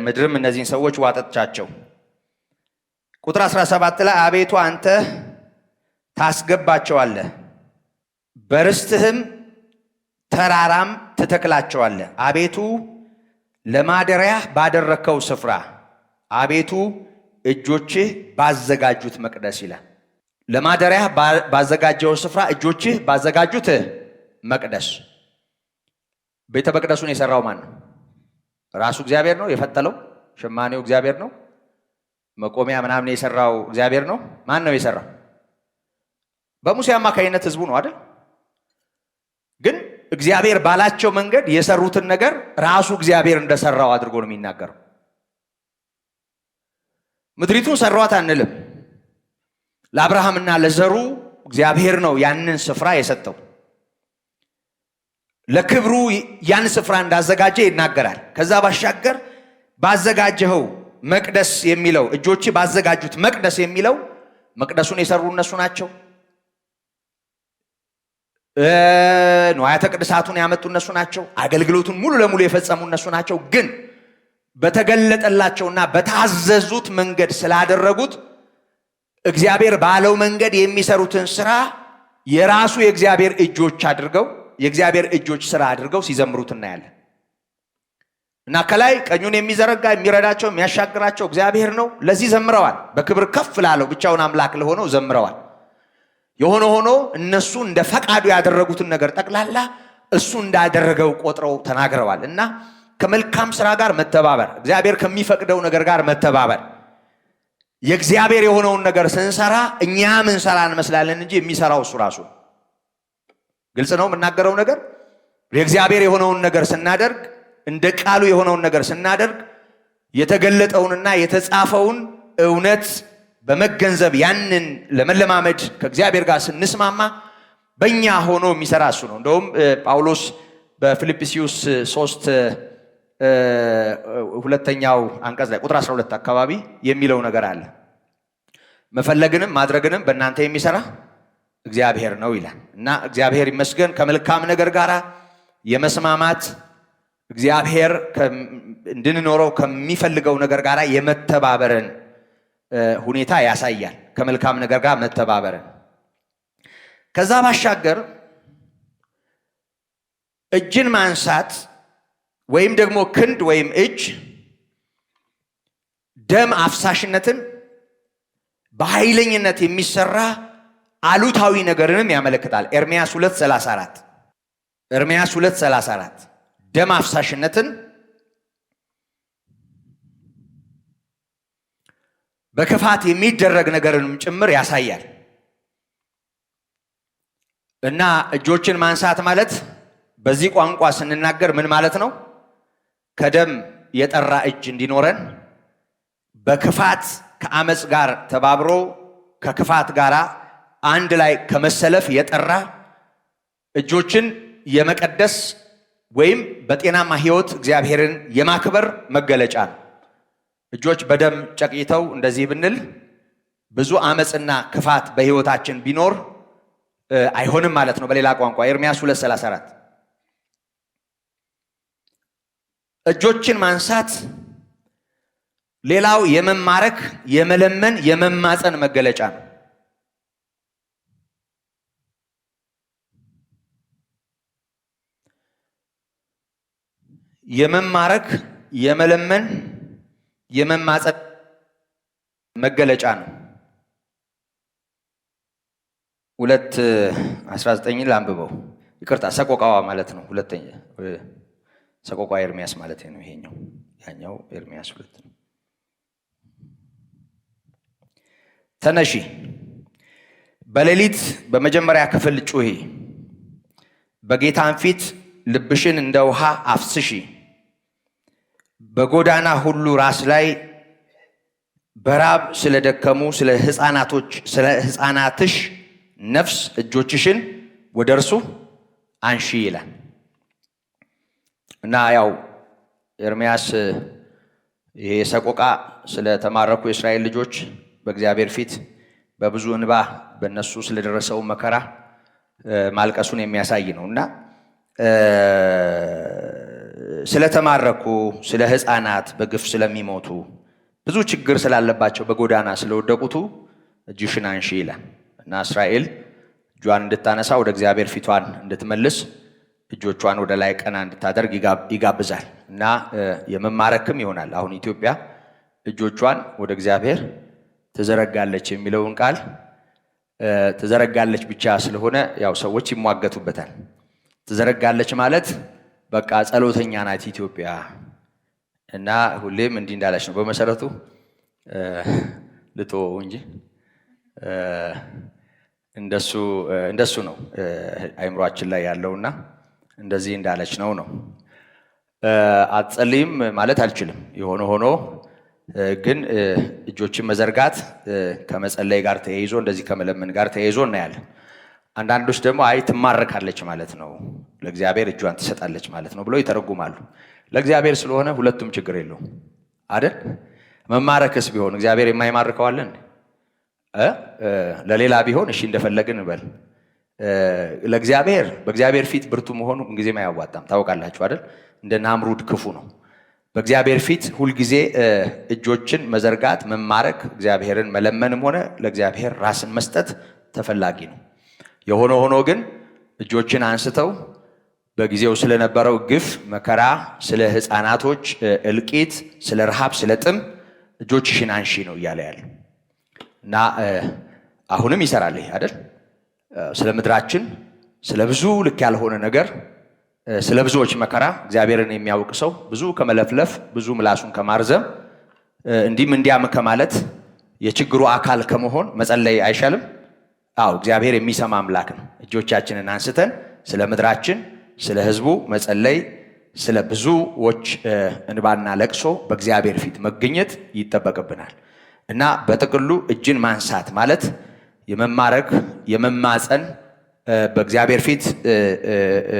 ምድርም እነዚህን ሰዎች ዋጠቻቸው። ቁጥር 17 ላይ አቤቱ አንተ ታስገባቸዋለህ፣ በርስትህም ተራራም ትተክላቸዋለህ። አቤቱ ለማደሪያህ ባደረከው ስፍራ፣ አቤቱ እጆችህ ባዘጋጁት መቅደስ ይላል። ለማደሪያህ ባዘጋጀው ስፍራ፣ እጆችህ ባዘጋጁት መቅደስ። ቤተ መቅደሱን የሰራው ማን ነው? ራሱ እግዚአብሔር ነው የፈተለው። ሸማኔው እግዚአብሔር ነው። መቆሚያ ምናምን የሰራው እግዚአብሔር ነው። ማን ነው የሰራው? በሙሴ አማካይነት ህዝቡ ነው አይደል? ግን እግዚአብሔር ባላቸው መንገድ የሰሩትን ነገር ራሱ እግዚአብሔር እንደሰራው አድርጎ ነው የሚናገረው። ምድሪቱን ሰሯት አንልም። ለአብርሃምና ለዘሩ እግዚአብሔር ነው ያንን ስፍራ የሰጠው። ለክብሩ ያን ስፍራ እንዳዘጋጀ ይናገራል። ከዛ ባሻገር ባዘጋጀው መቅደስ የሚለው እጆች ባዘጋጁት መቅደስ የሚለው መቅደሱን የሰሩ እነሱ ናቸው። ንዋያተ ቅድሳቱን ያመጡ እነሱ ናቸው። አገልግሎቱን ሙሉ ለሙሉ የፈጸሙ እነሱ ናቸው። ግን በተገለጠላቸውና በታዘዙት መንገድ ስላደረጉት እግዚአብሔር ባለው መንገድ የሚሰሩትን ስራ የራሱ የእግዚአብሔር እጆች አድርገው የእግዚአብሔር እጆች ስራ አድርገው ሲዘምሩት እናያለን። እና ከላይ ቀኙን የሚዘረጋ የሚረዳቸው የሚያሻግራቸው እግዚአብሔር ነው። ለዚህ ዘምረዋል። በክብር ከፍ ላለው ብቻውን አምላክ ለሆነው ዘምረዋል። የሆነ ሆኖ እነሱ እንደ ፈቃዱ ያደረጉትን ነገር ጠቅላላ እሱ እንዳደረገው ቆጥረው ተናግረዋል። እና ከመልካም ስራ ጋር መተባበር፣ እግዚአብሔር ከሚፈቅደው ነገር ጋር መተባበር፣ የእግዚአብሔር የሆነውን ነገር ስንሰራ እኛ ምን ሰራ እንመስላለን እንጂ የሚሰራው እሱ ራሱ። ግልጽ ነው የምናገረው ነገር። የእግዚአብሔር የሆነውን ነገር ስናደርግ፣ እንደ ቃሉ የሆነውን ነገር ስናደርግ የተገለጠውንና የተጻፈውን እውነት በመገንዘብ ያንን ለመለማመድ ከእግዚአብሔር ጋር ስንስማማ በእኛ ሆኖ የሚሰራ እሱ ነው። እንደውም ጳውሎስ በፊልጵስዩስ 3 ሁለተኛው አንቀጽ ላይ ቁጥር 12 አካባቢ የሚለው ነገር አለ። መፈለግንም ማድረግንም በእናንተ የሚሰራ እግዚአብሔር ነው ይላል። እና እግዚአብሔር ይመስገን ከመልካም ነገር ጋር የመስማማት እግዚአብሔር እንድንኖረው ከሚፈልገው ነገር ጋር የመተባበርን ሁኔታ ያሳያል። ከመልካም ነገር ጋር መተባበርን። ከዛ ባሻገር እጅን ማንሳት ወይም ደግሞ ክንድ ወይም እጅ ደም አፍሳሽነትን በኃይለኝነት የሚሰራ አሉታዊ ነገርንም ያመለክታል። ኤርምያስ 2:34 ደም አፍሳሽነትን በክፋት የሚደረግ ነገርንም ጭምር ያሳያል። እና እጆችን ማንሳት ማለት በዚህ ቋንቋ ስንናገር ምን ማለት ነው? ከደም የጠራ እጅ እንዲኖረን በክፋት ከአመጽ ጋር ተባብሮ ከክፋት ጋር አንድ ላይ ከመሰለፍ የጠራ እጆችን የመቀደስ ወይም በጤናማ ሕይወት እግዚአብሔርን የማክበር መገለጫ ነው። እጆች በደም ጨቅይተው እንደዚህ ብንል ብዙ አመጽና ክፋት በሕይወታችን ቢኖር አይሆንም ማለት ነው። በሌላ ቋንቋ ኤርምያስ 2:34 እጆችን ማንሳት ሌላው የመማረክ የመለመን የመማፀን መገለጫ ነው። የመማረክ የመለመን የመማፀን መገለጫ ነው። 2:19 ላንብበው። ይቅርታ ሰቆቃዋ ማለት ነው። ሁለተኛ ሰቆቃ ኤርምያስ ማለት ነው። ይሄኛው ያኛው ኤርምያስ 2 ነው። ተነሺ በሌሊት በመጀመሪያ ክፍል ጩሂ፣ በጌታን ፊት ልብሽን እንደ ውሃ አፍስሺ፣ በጎዳና ሁሉ ራስ ላይ በራብ ስለደከሙ ስለ ሕፃናትሽ ነፍስ እጆችሽን ወደ እርሱ አንሺ ይላል። እና ያው ኤርምያስ ይሄ ሰቆቃ ስለተማረኩ የእስራኤል ልጆች በእግዚአብሔር ፊት በብዙ እንባ በእነሱ ስለደረሰው መከራ ማልቀሱን የሚያሳይ ነው። እና ስለተማረኩ ስለ ሕፃናት በግፍ ስለሚሞቱ ብዙ ችግር ስላለባቸው በጎዳና ስለወደቁቱ እጅሽን አንሺ ይላል። እና እስራኤል እጇን እንድታነሳ ወደ እግዚአብሔር ፊቷን እንድትመልስ እጆቿን ወደ ላይ ቀና እንድታደርግ ይጋብዛል። እና የመማረክም ይሆናል። አሁን ኢትዮጵያ እጆቿን ወደ እግዚአብሔር ትዘረጋለች የሚለውን ቃል ትዘረጋለች ብቻ ስለሆነ ያው ሰዎች ይሟገቱበታል። ትዘረጋለች ማለት በቃ ጸሎተኛ ናት ኢትዮጵያ እና ሁሌም እንዲህ እንዳለች ነው። በመሰረቱ ልቶ እንጂ እንደሱ ነው አይምሯችን ላይ ያለውና እንደዚህ እንዳለች ነው። አትጸልይም ማለት አልችልም። የሆነ ሆኖ ግን እጆችን መዘርጋት ከመጸለይ ጋር ተያይዞ እንደዚህ ከመለመን ጋር ተያይዞ እናያለን። አንዳንዶች ደግሞ አይ ትማረካለች ማለት ነው፣ ለእግዚአብሔር እጇን ትሰጣለች ማለት ነው ብለው ይተረጉማሉ። ለእግዚአብሔር ስለሆነ ሁለቱም ችግር የለውም አይደል? መማረክስ ቢሆን እግዚአብሔር የማይማርከው አለ? ለሌላ ቢሆን እሺ እንደፈለግን እንበል። ለእግዚአብሔር በእግዚአብሔር ፊት ብርቱ መሆኑ ምንጊዜም አያዋጣም። ታውቃላችሁ አይደል? እንደ ናምሩድ ክፉ ነው። በእግዚአብሔር ፊት ሁልጊዜ እጆችን መዘርጋት መማረክ፣ እግዚአብሔርን መለመንም ሆነ ለእግዚአብሔር ራስን መስጠት ተፈላጊ ነው። የሆነ ሆኖ ግን እጆችን አንስተው በጊዜው ስለነበረው ግፍ መከራ፣ ስለ ሕፃናቶች እልቂት፣ ስለ ረሃብ፣ ስለ ጥም እጆችሽን አንሺ ነው እያለ ያለ እና አሁንም ይሰራል ይሄ አይደል? ስለ ምድራችን ስለ ብዙ ልክ ያልሆነ ነገር ስለ ብዙዎች መከራ እግዚአብሔርን የሚያውቅ ሰው ብዙ ከመለፍለፍ ብዙ ምላሱን ከማርዘም እንዲህም እንዲያም ከማለት የችግሩ አካል ከመሆን መጸለይ አይሻልም? አዎ እግዚአብሔር የሚሰማ አምላክ ነው። እጆቻችንን አንስተን ስለ ምድራችን ስለ ሕዝቡ መጸለይ፣ ስለ ብዙዎች እንባና ለቅሶ በእግዚአብሔር ፊት መገኘት ይጠበቅብናል እና በጥቅሉ እጅን ማንሳት ማለት የመማረክ የመማፀን በእግዚአብሔር ፊት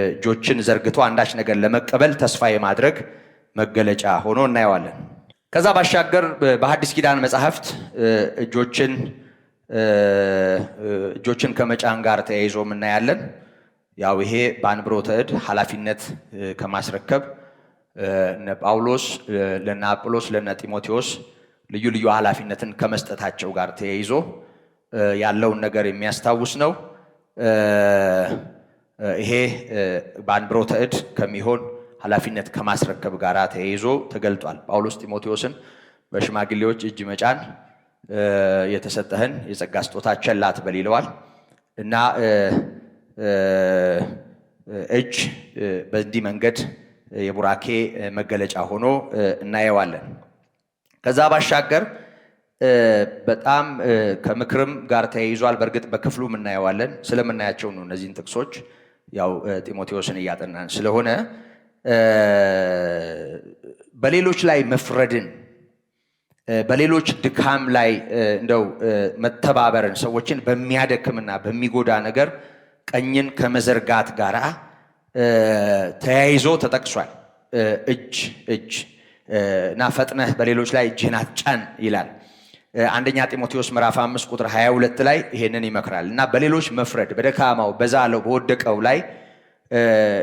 እጆችን ዘርግቶ አንዳች ነገር ለመቀበል ተስፋ የማድረግ መገለጫ ሆኖ እናየዋለን። ከዛ ባሻገር በሐዲስ ኪዳን መጻሕፍት እጆችን ከመጫን ጋር ተያይዞ እናያለን። ያው ይሄ በአንብሮተ እድ ኃላፊነት ከማስረከብ እነ ጳውሎስ ለነ አጵሎስ ለነ ጢሞቴዎስ ልዩ ልዩ ኃላፊነትን ከመስጠታቸው ጋር ተያይዞ ያለውን ነገር የሚያስታውስ ነው። ይሄ በአንብሮተ እድ ከሚሆን ኃላፊነት ከማስረከብ ጋር ተያይዞ ተገልጧል። ጳውሎስ ጢሞቴዎስን በሽማግሌዎች እጅ መጫን የተሰጠህን የጸጋ ስጦታ ቸል አትበል ይለዋል እና እጅ በዚህ መንገድ የቡራኬ መገለጫ ሆኖ እናየዋለን። ከዛ ባሻገር በጣም ከምክርም ጋር ተያይዟል። በእርግጥ በክፍሉ እናየዋለን። ስለምናያቸው ነው እነዚህን ጥቅሶች ያው ጢሞቴዎስን እያጠናን ስለሆነ በሌሎች ላይ መፍረድን በሌሎች ድካም ላይ እንደው መተባበርን ሰዎችን በሚያደክምና በሚጎዳ ነገር ቀኝን ከመዘርጋት ጋር ተያይዞ ተጠቅሷል። እጅ እና ፈጥነህ በሌሎች ላይ እጅህን አትጫን ይላል። አንደኛ ጢሞቴዎስ ምዕራፍ 5 ቁጥር 22 ላይ ይሄንን ይመክራል እና በሌሎች መፍረድ በደካማው በዛለው በወደቀው ላይ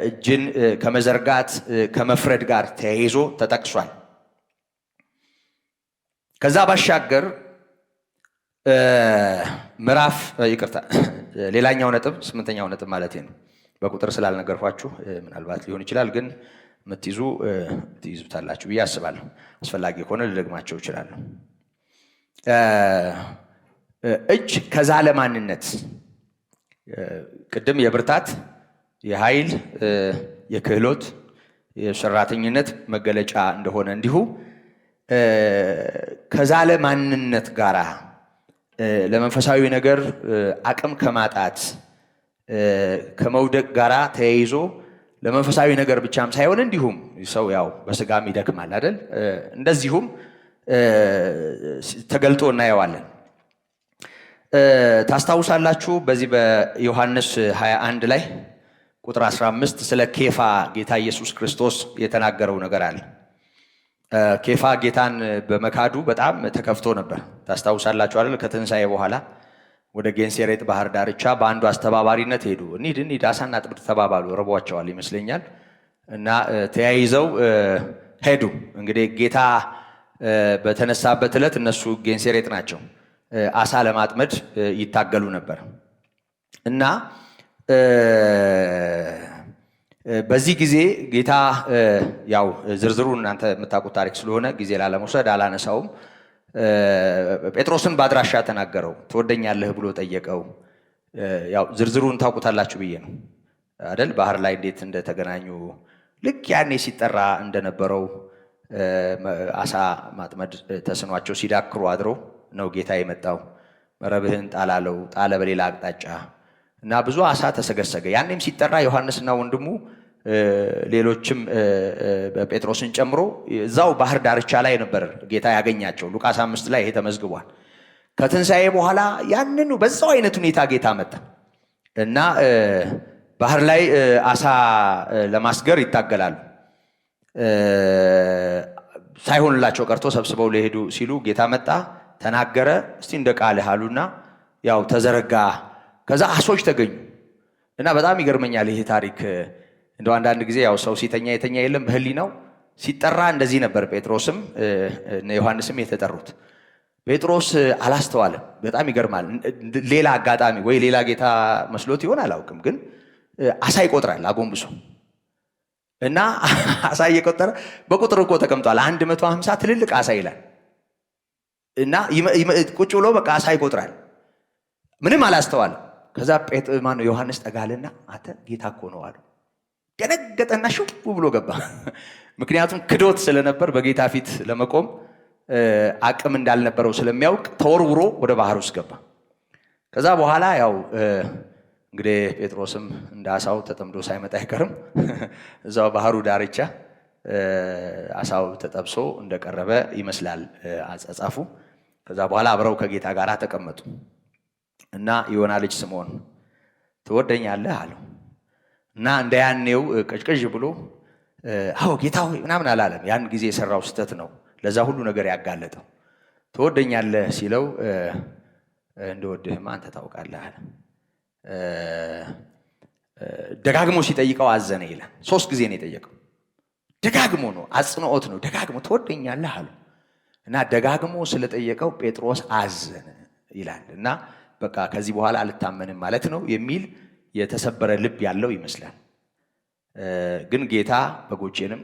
እጅን ከመዘርጋት ከመፍረድ ጋር ተያይዞ ተጠቅሷል። ከዛ ባሻገር ሌላኛው ነጥብ 8ኛው ነጥብ ማለት ነው። በቁጥር ስላልነገርኳችሁ ምናልባት ሊሆን ይችላል፣ ግን ትይዙታላችሁ ብዬ አስባለሁ። አስፈላጊ ከሆነ ልደግማቸው እችላለሁ። እጅ ከዛለ ማንነት ቅድም የብርታት የኃይል የክህሎት የሰራተኝነት መገለጫ እንደሆነ እንዲሁ ከዛለ ማንነት ጋራ ለመንፈሳዊ ነገር አቅም ከማጣት ከመውደቅ ጋራ ተያይዞ ለመንፈሳዊ ነገር ብቻም ሳይሆን እንዲሁም ሰው ያው በስጋም ይደክማል አይደል? እንደዚሁም ተገልጦ እናየዋለን። ታስታውሳላችሁ በዚህ በዮሐንስ 21 ላይ ቁጥር 15 ስለ ኬፋ ጌታ ኢየሱስ ክርስቶስ የተናገረው ነገር አለ። ኬፋ ጌታን በመካዱ በጣም ተከፍቶ ነበር። ታስታውሳላችሁ አይደል? ከትንሣኤ በኋላ ወደ ጌንሴሬጥ ባህር ዳርቻ በአንዱ አስተባባሪነት ሄዱ። እንሂድ አሳና ጥብድ ተባባሉ። ረቧቸዋል ይመስለኛል እና ተያይዘው ሄዱ። እንግዲህ ጌታ በተነሳበት ዕለት እነሱ ጌንሴሬጥ ናቸው። አሳ ለማጥመድ ይታገሉ ነበር እና በዚህ ጊዜ ጌታ ያው ዝርዝሩ እናንተ የምታውቁት ታሪክ ስለሆነ ጊዜ ላለመውሰድ አላነሳውም። ጴጥሮስን በአድራሻ ተናገረው። ትወደኛለህ ብሎ ጠየቀው። ያው ዝርዝሩን ታውቁታላችሁ ብዬ ነው አይደል? ባህር ላይ እንዴት እንደተገናኙ ልክ ያኔ ሲጠራ እንደነበረው አሳ ማጥመድ ተስኗቸው ሲዳክሩ አድሮ ነው ጌታ የመጣው። መረብህን ጣላለው። ጣለ በሌላ አቅጣጫ እና ብዙ አሳ ተሰገሰገ። ያኔም ሲጠራ ዮሐንስና ወንድሙ ሌሎችም ጴጥሮስን ጨምሮ እዛው ባህር ዳርቻ ላይ ነበር ጌታ ያገኛቸው። ሉቃስ 5 ላይ ይሄ ተመዝግቧል። ከትንሣኤ በኋላ ያንኑ በዛው አይነት ሁኔታ ጌታ መጣ እና ባህር ላይ አሳ ለማስገር ይታገላሉ። ሳይሆንላቸው ቀርቶ ሰብስበው ሊሄዱ ሲሉ ጌታ መጣ፣ ተናገረ። እስቲ እንደ ቃልህ አሉና ያው ተዘረጋ። ከዛ አሶች ተገኙ እና በጣም ይገርመኛል ይሄ ታሪክ። እንደው አንዳንድ ጊዜ ያው ሰው ሲተኛ የተኛ የለም በህሊናው ሲጠራ እንደዚህ ነበር ጴጥሮስም ዮሐንስም የተጠሩት። ጴጥሮስ አላስተዋለም። በጣም ይገርማል። ሌላ አጋጣሚ ወይ ሌላ ጌታ መስሎት ይሆን አላውቅም፣ ግን አሳ ይቆጥራል አጎንብሶ እና አሳ እየቆጠረ በቁጥር እኮ ተቀምጧል። 150 ትልልቅ አሳ ይላል እና ቁጭ ብሎ በቃ አሳ ይቆጥራል። ምንም አላስተዋለም። ከዛ ማነው ዮሐንስ ጠጋልና አንተ ጌታ እኮ ነው አለው። ደነገጠና ሽው ብሎ ገባ። ምክንያቱም ክዶት ስለነበር በጌታ ፊት ለመቆም አቅም እንዳልነበረው ስለሚያውቅ ተወርውሮ ወደ ባህር ውስጥ ገባ። ከዛ በኋላ ያው እንግዲህ ጴጥሮስም እንደ አሳው ተጠምዶ ሳይመጣ አይቀርም። እዛው ባህሩ ዳርቻ አሳው ተጠብሶ እንደቀረበ ይመስላል አጻጻፉ። ከዛ በኋላ አብረው ከጌታ ጋር ተቀመጡ እና የዮና ልጅ ስምዖን ትወደኛለህ አለው እና እንደ ያኔው ቀጭቀዥ ብሎ አዎ ጌታ ሆይ ምናምን አላለም። ያን ጊዜ የሰራው ስህተት ነው ለዛ ሁሉ ነገር ያጋለጠው። ትወደኛለህ ሲለው እንደወድህማ አንተ ታውቃለህ አለ። ደጋግሞ ሲጠይቀው አዘነ ይላል። 3 ጊዜ ነው የጠየቀው። ደጋግሞ ነው፣ አጽንኦት ነው። ደጋግሞ ትወደኛለህ አለ እና ደጋግሞ ስለጠየቀው ጴጥሮስ አዘነ ይላል እና በቃ ከዚህ በኋላ አልታመንም ማለት ነው የሚል የተሰበረ ልብ ያለው ይመስላል። ግን ጌታ በጎቼንም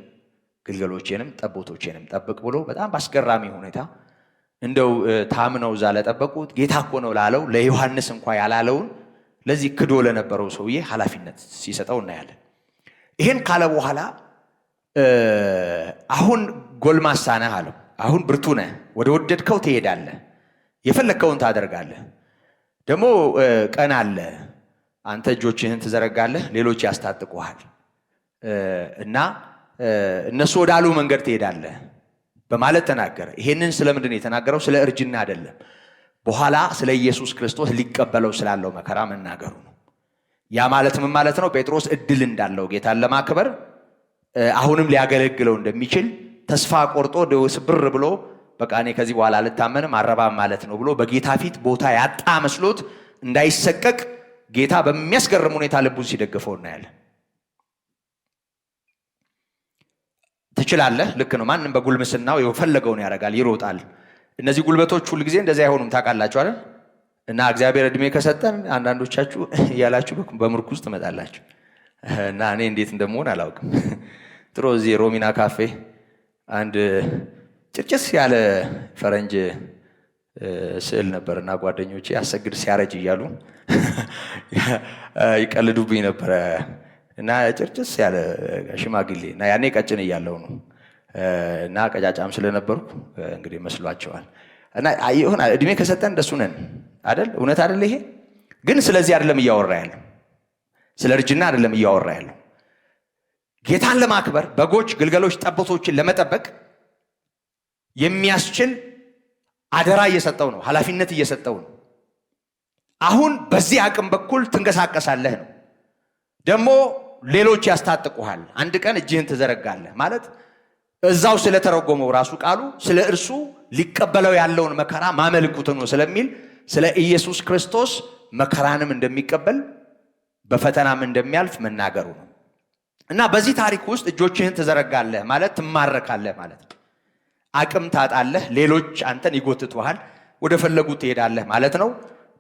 ግልገሎቼንም ጠቦቶቼንም ጠብቅ ብሎ በጣም በአስገራሚ ሁኔታ እንደው ታምነው እዛ ለጠበቁት ጌታ እኮ ነው ላለው ለዮሐንስ እንኳን ያላለውን ለዚህ ክዶ ለነበረው ሰውዬ ኃላፊነት ሲሰጠው እናያለን። ይሄን ካለ በኋላ አሁን ጎልማሳ ነህ አለው። አሁን ብርቱ ነህ፣ ወደ ወደድከው ትሄዳለህ፣ የፈለግከውን ታደርጋለህ። ደግሞ ቀን አለ፣ አንተ እጆችህን ትዘረጋለህ፣ ሌሎች ያስታጥቁሃል እና እነሱ ወዳሉ መንገድ ትሄዳለህ በማለት ተናገረ። ይሄንን ስለምንድን ነው የተናገረው? ስለ እርጅና አይደለም፣ በኋላ ስለ ኢየሱስ ክርስቶስ ሊቀበለው ስላለው መከራ መናገሩ ነው። ያ ማለት ምን ማለት ነው? ጴጥሮስ እድል እንዳለው ጌታን ለማክበር አሁንም ሊያገለግለው እንደሚችል ተስፋ ቆርጦ ስብር ብሎ በቃ እኔ ከዚህ በኋላ አልታመንም አረባም ማለት ነው ብሎ በጌታ ፊት ቦታ ያጣ መስሎት እንዳይሰቀቅ ጌታ በሚያስገርም ሁኔታ ልቡን ሲደግፈው እናያለን። ትችላለህ፣ ልክ ነው። ማንም በጉልምስናው የፈለገውን ያደርጋል፣ ይሮጣል። እነዚህ ጉልበቶች ሁሉ ጊዜ እንደዚህ አይሆኑም፣ ታውቃላችሁ አይደል? እና እግዚአብሔር እድሜ ከሰጠን አንዳንዶቻችሁ እያላችሁ በምርኩዝ ትመጣላችሁ እና እኔ እንዴት እንደምሆን አላውቅም። ጥሩ እዚህ ሮሚና ካፌ አንድ ጭርጭስ ያለ ፈረንጅ ስዕል ነበርና ጓደኞቼ አሰግድ ሲያረጅ እያሉ ይቀልዱብኝ ነበረ እና ጭርጭስ ያለ ሽማግሌ እና ያኔ ቀጭን እያለው ነው እና ቀጫጫም ስለነበርኩ እንግዲህ መስሏቸዋል። እና ይሁን እድሜ ከሰጠን እንደሱ ነን አይደል? እውነት አይደል? ይሄ ግን ስለዚህ አይደለም እያወራ ያለው፣ ስለ እርጅና አይደለም እያወራ ያለው። ጌታን ለማክበር በጎች፣ ግልገሎች፣ ጠቦቶችን ለመጠበቅ የሚያስችል አደራ እየሰጠው ነው፣ ኃላፊነት እየሰጠው ነው። አሁን በዚህ አቅም በኩል ትንቀሳቀሳለህ ነው። ደግሞ ሌሎች ያስታጥቁሃል። አንድ ቀን እጅህን ትዘረጋለህ ማለት እዛው ስለተረጎመው ራሱ ቃሉ ስለ እርሱ ሊቀበለው ያለውን መከራ ማመልኩት ነው ስለሚል ስለ ኢየሱስ ክርስቶስ መከራንም እንደሚቀበል በፈተናም እንደሚያልፍ መናገሩ ነው። እና በዚህ ታሪክ ውስጥ እጆችህን ትዘረጋለህ ማለት ትማረካለህ ማለት ነው። አቅም ታጣለህ፣ ሌሎች አንተን ይጎትቱሃል፣ ወደ ፈለጉት ትሄዳለህ ማለት ነው።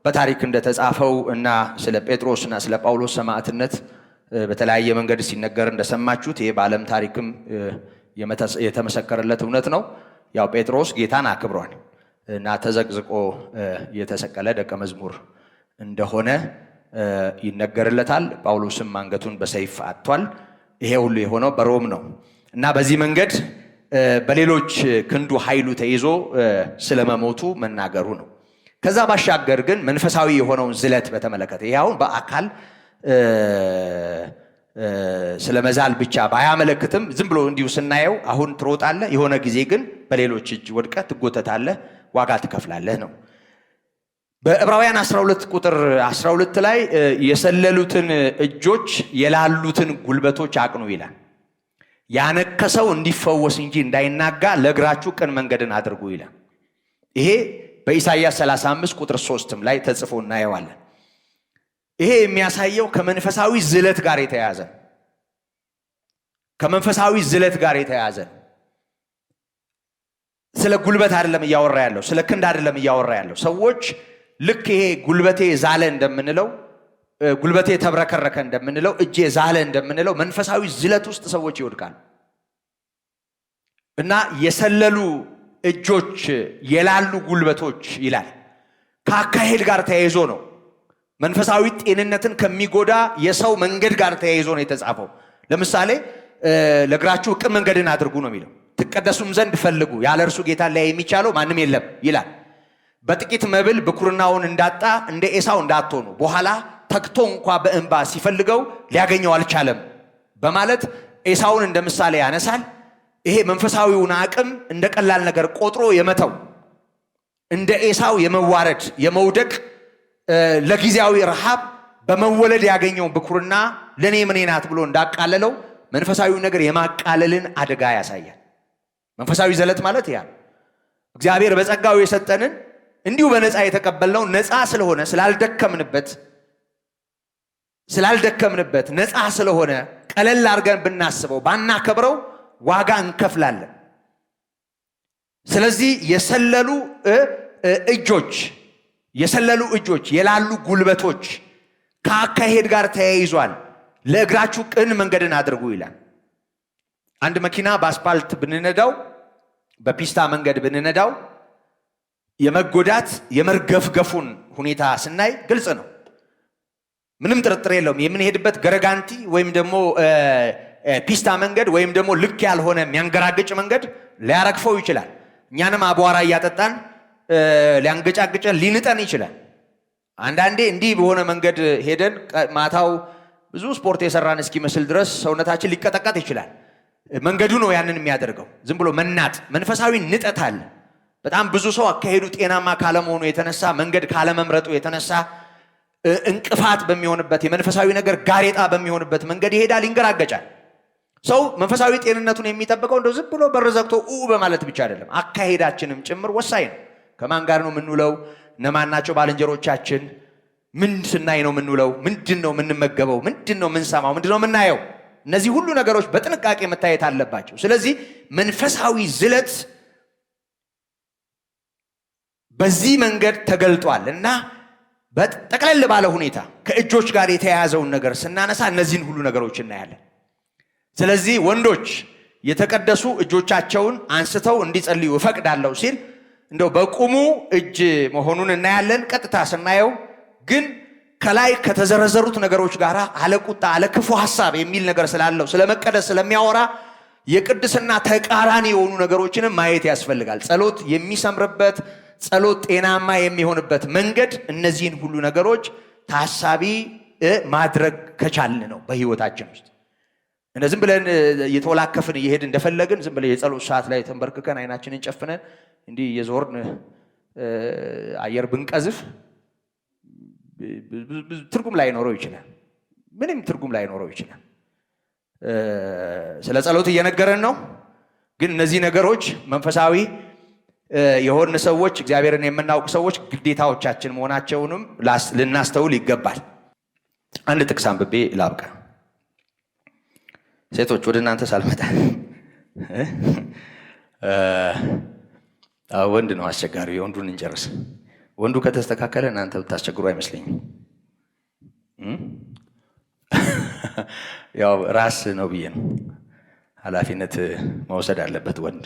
በታሪክ እንደተጻፈው እና ስለ ጴጥሮስና ስለ ጳውሎስ ሰማዕትነት በተለያየ መንገድ ሲነገር እንደሰማችሁት ይሄ በዓለም ታሪክም የተመሰከረለት እውነት ነው። ያው ጴጥሮስ ጌታን አክብሯል እና ተዘቅዝቆ የተሰቀለ ደቀ መዝሙር እንደሆነ ይነገርለታል። ጳውሎስም አንገቱን በሰይፍ አጥቷል። ይሄ ሁሉ የሆነው በሮም ነው እና በዚህ መንገድ በሌሎች ክንዱ ኃይሉ ተይዞ ስለመሞቱ መናገሩ ነው። ከዛ ባሻገር ግን መንፈሳዊ የሆነውን ዝለት በተመለከተ ይሄ አሁን በአካል ስለመዛል ብቻ ባያመለክትም ዝም ብሎ እንዲሁ ስናየው አሁን ትሮጣለህ፣ የሆነ ጊዜ ግን በሌሎች እጅ ወድቀህ ትጎተታለህ፣ ዋጋ ትከፍላለህ ነው። በዕብራውያን 12 ቁጥር 12 ላይ የሰለሉትን እጆች የላሉትን ጉልበቶች አቅኑ ይላል። ያነከሰው እንዲፈወስ እንጂ እንዳይናጋ ለእግራችሁ ቅን መንገድን አድርጉ ይላል። ይሄ በኢሳይያስ 35 ቁጥር 3 ላይ ተጽፎ እናየዋለን። ይሄ የሚያሳየው ከመንፈሳዊ ዝለት ጋር የተያያዘ ከመንፈሳዊ ዝለት ጋር የተያያዘ ስለ ጉልበት አይደለም እያወራ ያለው፣ ስለ ክንድ አይደለም እያወራ ያለው። ሰዎች ልክ ይሄ ጉልበቴ ዛለ እንደምንለው፣ ጉልበቴ ተብረከረከ እንደምንለው፣ እጄ ዛለ እንደምንለው መንፈሳዊ ዝለት ውስጥ ሰዎች ይወድቃሉ እና የሰለሉ እጆች፣ የላሉ ጉልበቶች ይላል። ከአካሄድ ጋር ተያይዞ ነው። መንፈሳዊ ጤንነትን ከሚጎዳ የሰው መንገድ ጋር ተያይዞ ነው የተጻፈው። ለምሳሌ ለእግራችሁ ቅን መንገድን አድርጉ ነው የሚለው። ትቀደሱም ዘንድ ፈልጉ፣ ያለ እርሱ ጌታ ላይ የሚቻለው ማንም የለም ይላል። በጥቂት መብል ብኩርናውን እንዳጣ እንደ ኤሳው እንዳትሆኑ፣ በኋላ ተግቶ እንኳ በእንባ ሲፈልገው ሊያገኘው አልቻለም በማለት ኤሳውን እንደ ምሳሌ ያነሳል። ይሄ መንፈሳዊውን አቅም እንደ ቀላል ነገር ቆጥሮ የመተው፣ እንደ ኤሳው የመዋረድ የመውደቅ፣ ለጊዜያዊ ረሃብ በመወለድ ያገኘው ብኩርና ለኔ ምን ናት ብሎ እንዳቃለለው መንፈሳዊ ነገር የማቃለልን አደጋ ያሳያል። መንፈሳዊ ዘለት ማለት ያ እግዚአብሔር በጸጋው የሰጠንን እንዲሁ በነፃ የተቀበልነው ነፃ ስለሆነ ስላልደከምንበት ነፃ ስለሆነ ቀለል አድርገን ብናስበው ባናከብረው ዋጋ እንከፍላለን። ስለዚህ የሰለሉ እጆች፣ የላሉ ጉልበቶች ከአካሄድ ጋር ተያይዟል። ለእግራችሁ ቅን መንገድን አድርጉ ይላል። አንድ መኪና በአስፓልት ብንነዳው፣ በፒስታ መንገድ ብንነዳው የመጎዳት የመርገፍገፉን ሁኔታ ስናይ ግልጽ ነው። ምንም ጥርጥር የለውም። የምንሄድበት ገረጋንቲ ወይም ደግሞ ፒስታ መንገድ ወይም ደግሞ ልክ ያልሆነ የሚያንገራግጭ መንገድ ሊያረግፈው ይችላል። እኛንም አቧራ እያጠጣን ሊያንገጫግጨን ሊንጠን ይችላል። አንዳንዴ እንዲህ በሆነ መንገድ ሄደን ማታው ብዙ ስፖርት የሰራን እስኪመስል ድረስ ሰውነታችን ሊቀጠቀጥ ይችላል። መንገዱ ነው ያንን የሚያደርገው። ዝም ብሎ መናጥ፣ መንፈሳዊ ንጠት አለ። በጣም ብዙ ሰው አካሄዱ ጤናማ ካለመሆኑ የተነሳ፣ መንገድ ካለመምረጡ የተነሳ እንቅፋት በሚሆንበት የመንፈሳዊ ነገር ጋሬጣ በሚሆንበት መንገድ ይሄዳል፣ ይንገራገጫል። ሰው መንፈሳዊ ጤንነቱን የሚጠብቀው እንደው ዝም ብሎ በር ዘግቶ በማለት ብቻ አይደለም፣ አካሄዳችንም ጭምር ወሳኝ ነው። ከማን ጋር ነው የምንውለው? እነማን ናቸው ባልንጀሮቻችን? ምን ስናይ ነው የምንውለው? ምንድን ነው የምንመገበው? ምንድን ነው የምንሰማው? ምንድን ነው የምናየው? እነዚህ ሁሉ ነገሮች በጥንቃቄ መታየት አለባቸው። ስለዚህ መንፈሳዊ ዝለት በዚህ መንገድ ተገልጧል እና በጠቅለል ባለ ሁኔታ ከእጆች ጋር የተያያዘውን ነገር ስናነሳ እነዚህን ሁሉ ነገሮች እናያለን። ስለዚህ ወንዶች የተቀደሱ እጆቻቸውን አንስተው እንዲጸልዩ እፈቅዳለሁ ሲል እንደው በቁሙ እጅ መሆኑን እናያለን። ቀጥታ ስናየው ግን ከላይ ከተዘረዘሩት ነገሮች ጋር አለቁጣ አለክፉ ሐሳብ የሚል ነገር ስላለው ስለመቀደስ ስለሚያወራ የቅድስና ተቃራኒ የሆኑ ነገሮችንም ማየት ያስፈልጋል። ጸሎት የሚሰምርበት፣ ጸሎት ጤናማ የሚሆንበት መንገድ እነዚህን ሁሉ ነገሮች ታሳቢ ማድረግ ከቻልን ነው በህይወታችን ውስጥ። ዝም ብለን እየተወላከፍን እየሄድን እንደፈለግን ዝም ብለን የጸሎት ሰዓት ላይ ተንበርክከን አይናችንን ጨፍነን እንዲህ የዞርን አየር ብንቀዝፍ ትርጉም ላይኖረው ይችላል። ምንም ትርጉም ላይኖረው ይችላል። ስለ ጸሎት እየነገረን ነው። ግን እነዚህ ነገሮች መንፈሳዊ የሆነ ሰዎች፣ እግዚአብሔርን የምናውቅ ሰዎች ግዴታዎቻችን መሆናቸውንም ልናስተውል ይገባል። አንድ ጥቅስ አንብቤ ላብቃ። ሴቶች ወደ እናንተ ሳልመጣ ወንድ ነው አስቸጋሪው። የወንዱን እንጨርስ። ወንዱ ከተስተካከለ እናንተ ብታስቸግሩ አይመስለኝም። ያው ራስ ነው ብዬ ነው። ኃላፊነት መውሰድ አለበት ወንድ።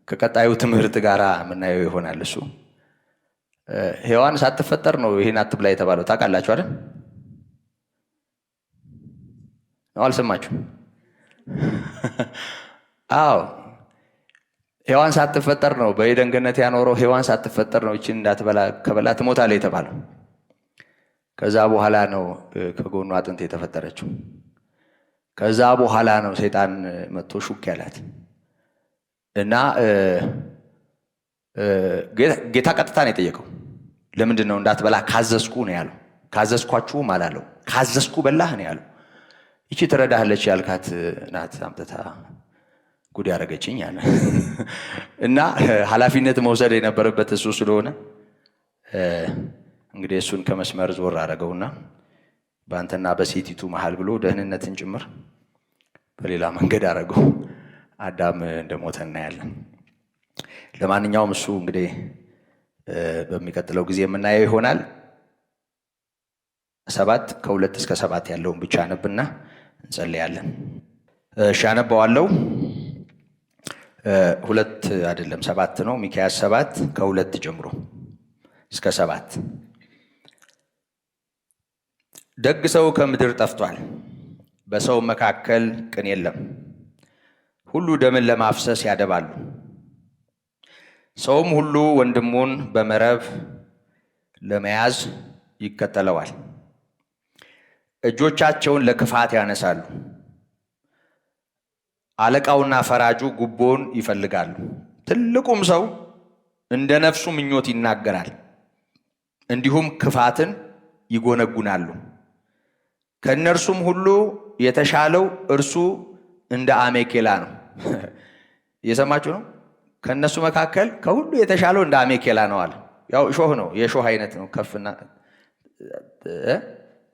ከቀጣዩ ትምህርት ጋር የምናየው ይሆናል። እሱ ሔዋን ሳትፈጠር ነው ይሄን አትብላ የተባለው። ታውቃላችሁ አይደል? ነው አልሰማችሁ? አዎ ሔዋን ሳትፈጠር ነው በኤደን ገነት ያኖረው። ሔዋን ሳትፈጠር ነው እቺን እንዳትበላ ከበላ ትሞታለህ የተባለው። ከዛ በኋላ ነው ከጎኑ አጥንት የተፈጠረችው። ከዛ በኋላ ነው ሰይጣን መጥቶ ሹክ ያላት እና ጌታ ቀጥታ ነው የጠየቀው። ለምንድን ነው እንዳትበላ ካዘዝኩ ነው ያለው። ካዘዝኳችሁም አላለው። ካዘዝኩ በላህ ነው ያለው። ይቺ ትረዳህለች ያልካት ናት አምጥታ ጉድ ያረገችኝ አለ እና ኃላፊነት መውሰድ የነበረበት እሱ ስለሆነ እንግዲህ እሱን ከመስመር ዞር አረገውና በአንተና በሴቲቱ መሃል ብሎ ደህንነትን ጭምር በሌላ መንገድ አረገው። አዳም እንደሞተ እናያለን። ለማንኛውም እሱ እንግዲህ በሚቀጥለው ጊዜ የምናየው ይሆናል። 7 ከ2 እስከ 7 ያለውን ብቻ አነብና እንጸልያለን። እሺ አነባዋለሁ። 2 አይደለም 7 ነው። ሚክያስ 7 ከ2 ጀምሮ እስከ 7። ደግ ሰው ከምድር ጠፍቷል፣ በሰው መካከል ቅን የለም። ሁሉ ደምን ለማፍሰስ ያደባሉ፣ ሰውም ሁሉ ወንድሙን በመረብ ለመያዝ ይከተለዋል። እጆቻቸውን ለክፋት ያነሳሉ፣ አለቃውና ፈራጁ ጉቦን ይፈልጋሉ። ትልቁም ሰው እንደ ነፍሱ ምኞት ይናገራል፣ እንዲሁም ክፋትን ይጎነጉናሉ። ከእነርሱም ሁሉ የተሻለው እርሱ እንደ አሜኬላ ነው። እየሰማችሁ ነው? ከእነሱ መካከል ከሁሉ የተሻለው እንደ አሜኬላ ነው አለ። ያው እሾህ ነው፣ የእሾህ አይነት ነው። ከፍና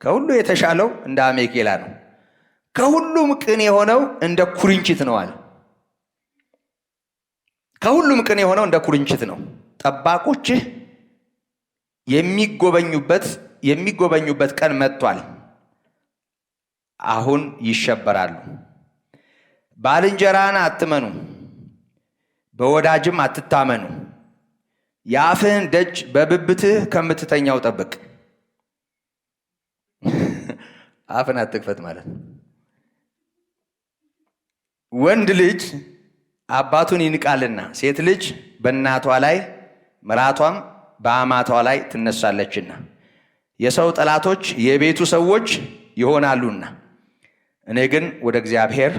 ከሁሉ የተሻለው እንደ አሜኬላ ነው። ከሁሉም ቅን የሆነው እንደ ኩርንችት ነው አለ። ከሁሉም ቅን የሆነው እንደ ኩርንችት ነው። ጠባቆችህ የሚጎበኙበት ቀን መጥቷል፣ አሁን ይሸበራሉ። ባልንጀራን አትመኑ፣ በወዳጅም አትታመኑ። የአፍህን ደጅ በብብትህ ከምትተኛው ጠብቅ። አፍን አትክፈት ማለት ነው። ወንድ ልጅ አባቱን ይንቃልና፣ ሴት ልጅ በእናቷ ላይ ምራቷም በአማቷ ላይ ትነሳለችና። የሰው ጠላቶች የቤቱ ሰዎች ይሆናሉና። እኔ ግን ወደ እግዚአብሔር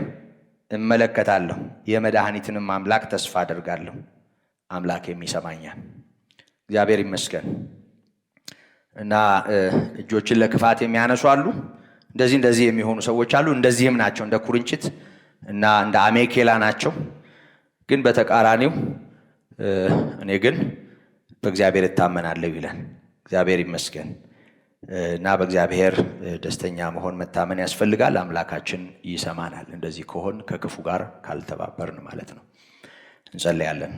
እመለከታለሁ፣ የመድኃኒትንም አምላክ ተስፋ አደርጋለሁ። አምላክ የሚሰማኛል። እግዚአብሔር ይመስገን። እና እጆችን ለክፋት የሚያነሱ አሉ፣ እንደዚህ የሚሆኑ ሰዎች አሉ። እንደዚህም ናቸው፣ እንደ ኩርንችት እና እንደ አሜኬላ ናቸው። ግን በተቃራኒው እኔ ግን በእግዚአብሔር እታመናለሁ ይላል። እግዚአብሔር ይመስገን። እና በእግዚአብሔር ደስተኛ መሆን መታመን ያስፈልጋል። አምላካችን ይሰማናል። እንደዚህ ከሆን ከክፉ ጋር ካልተባበርን ማለት ነው። እንጸልያለን።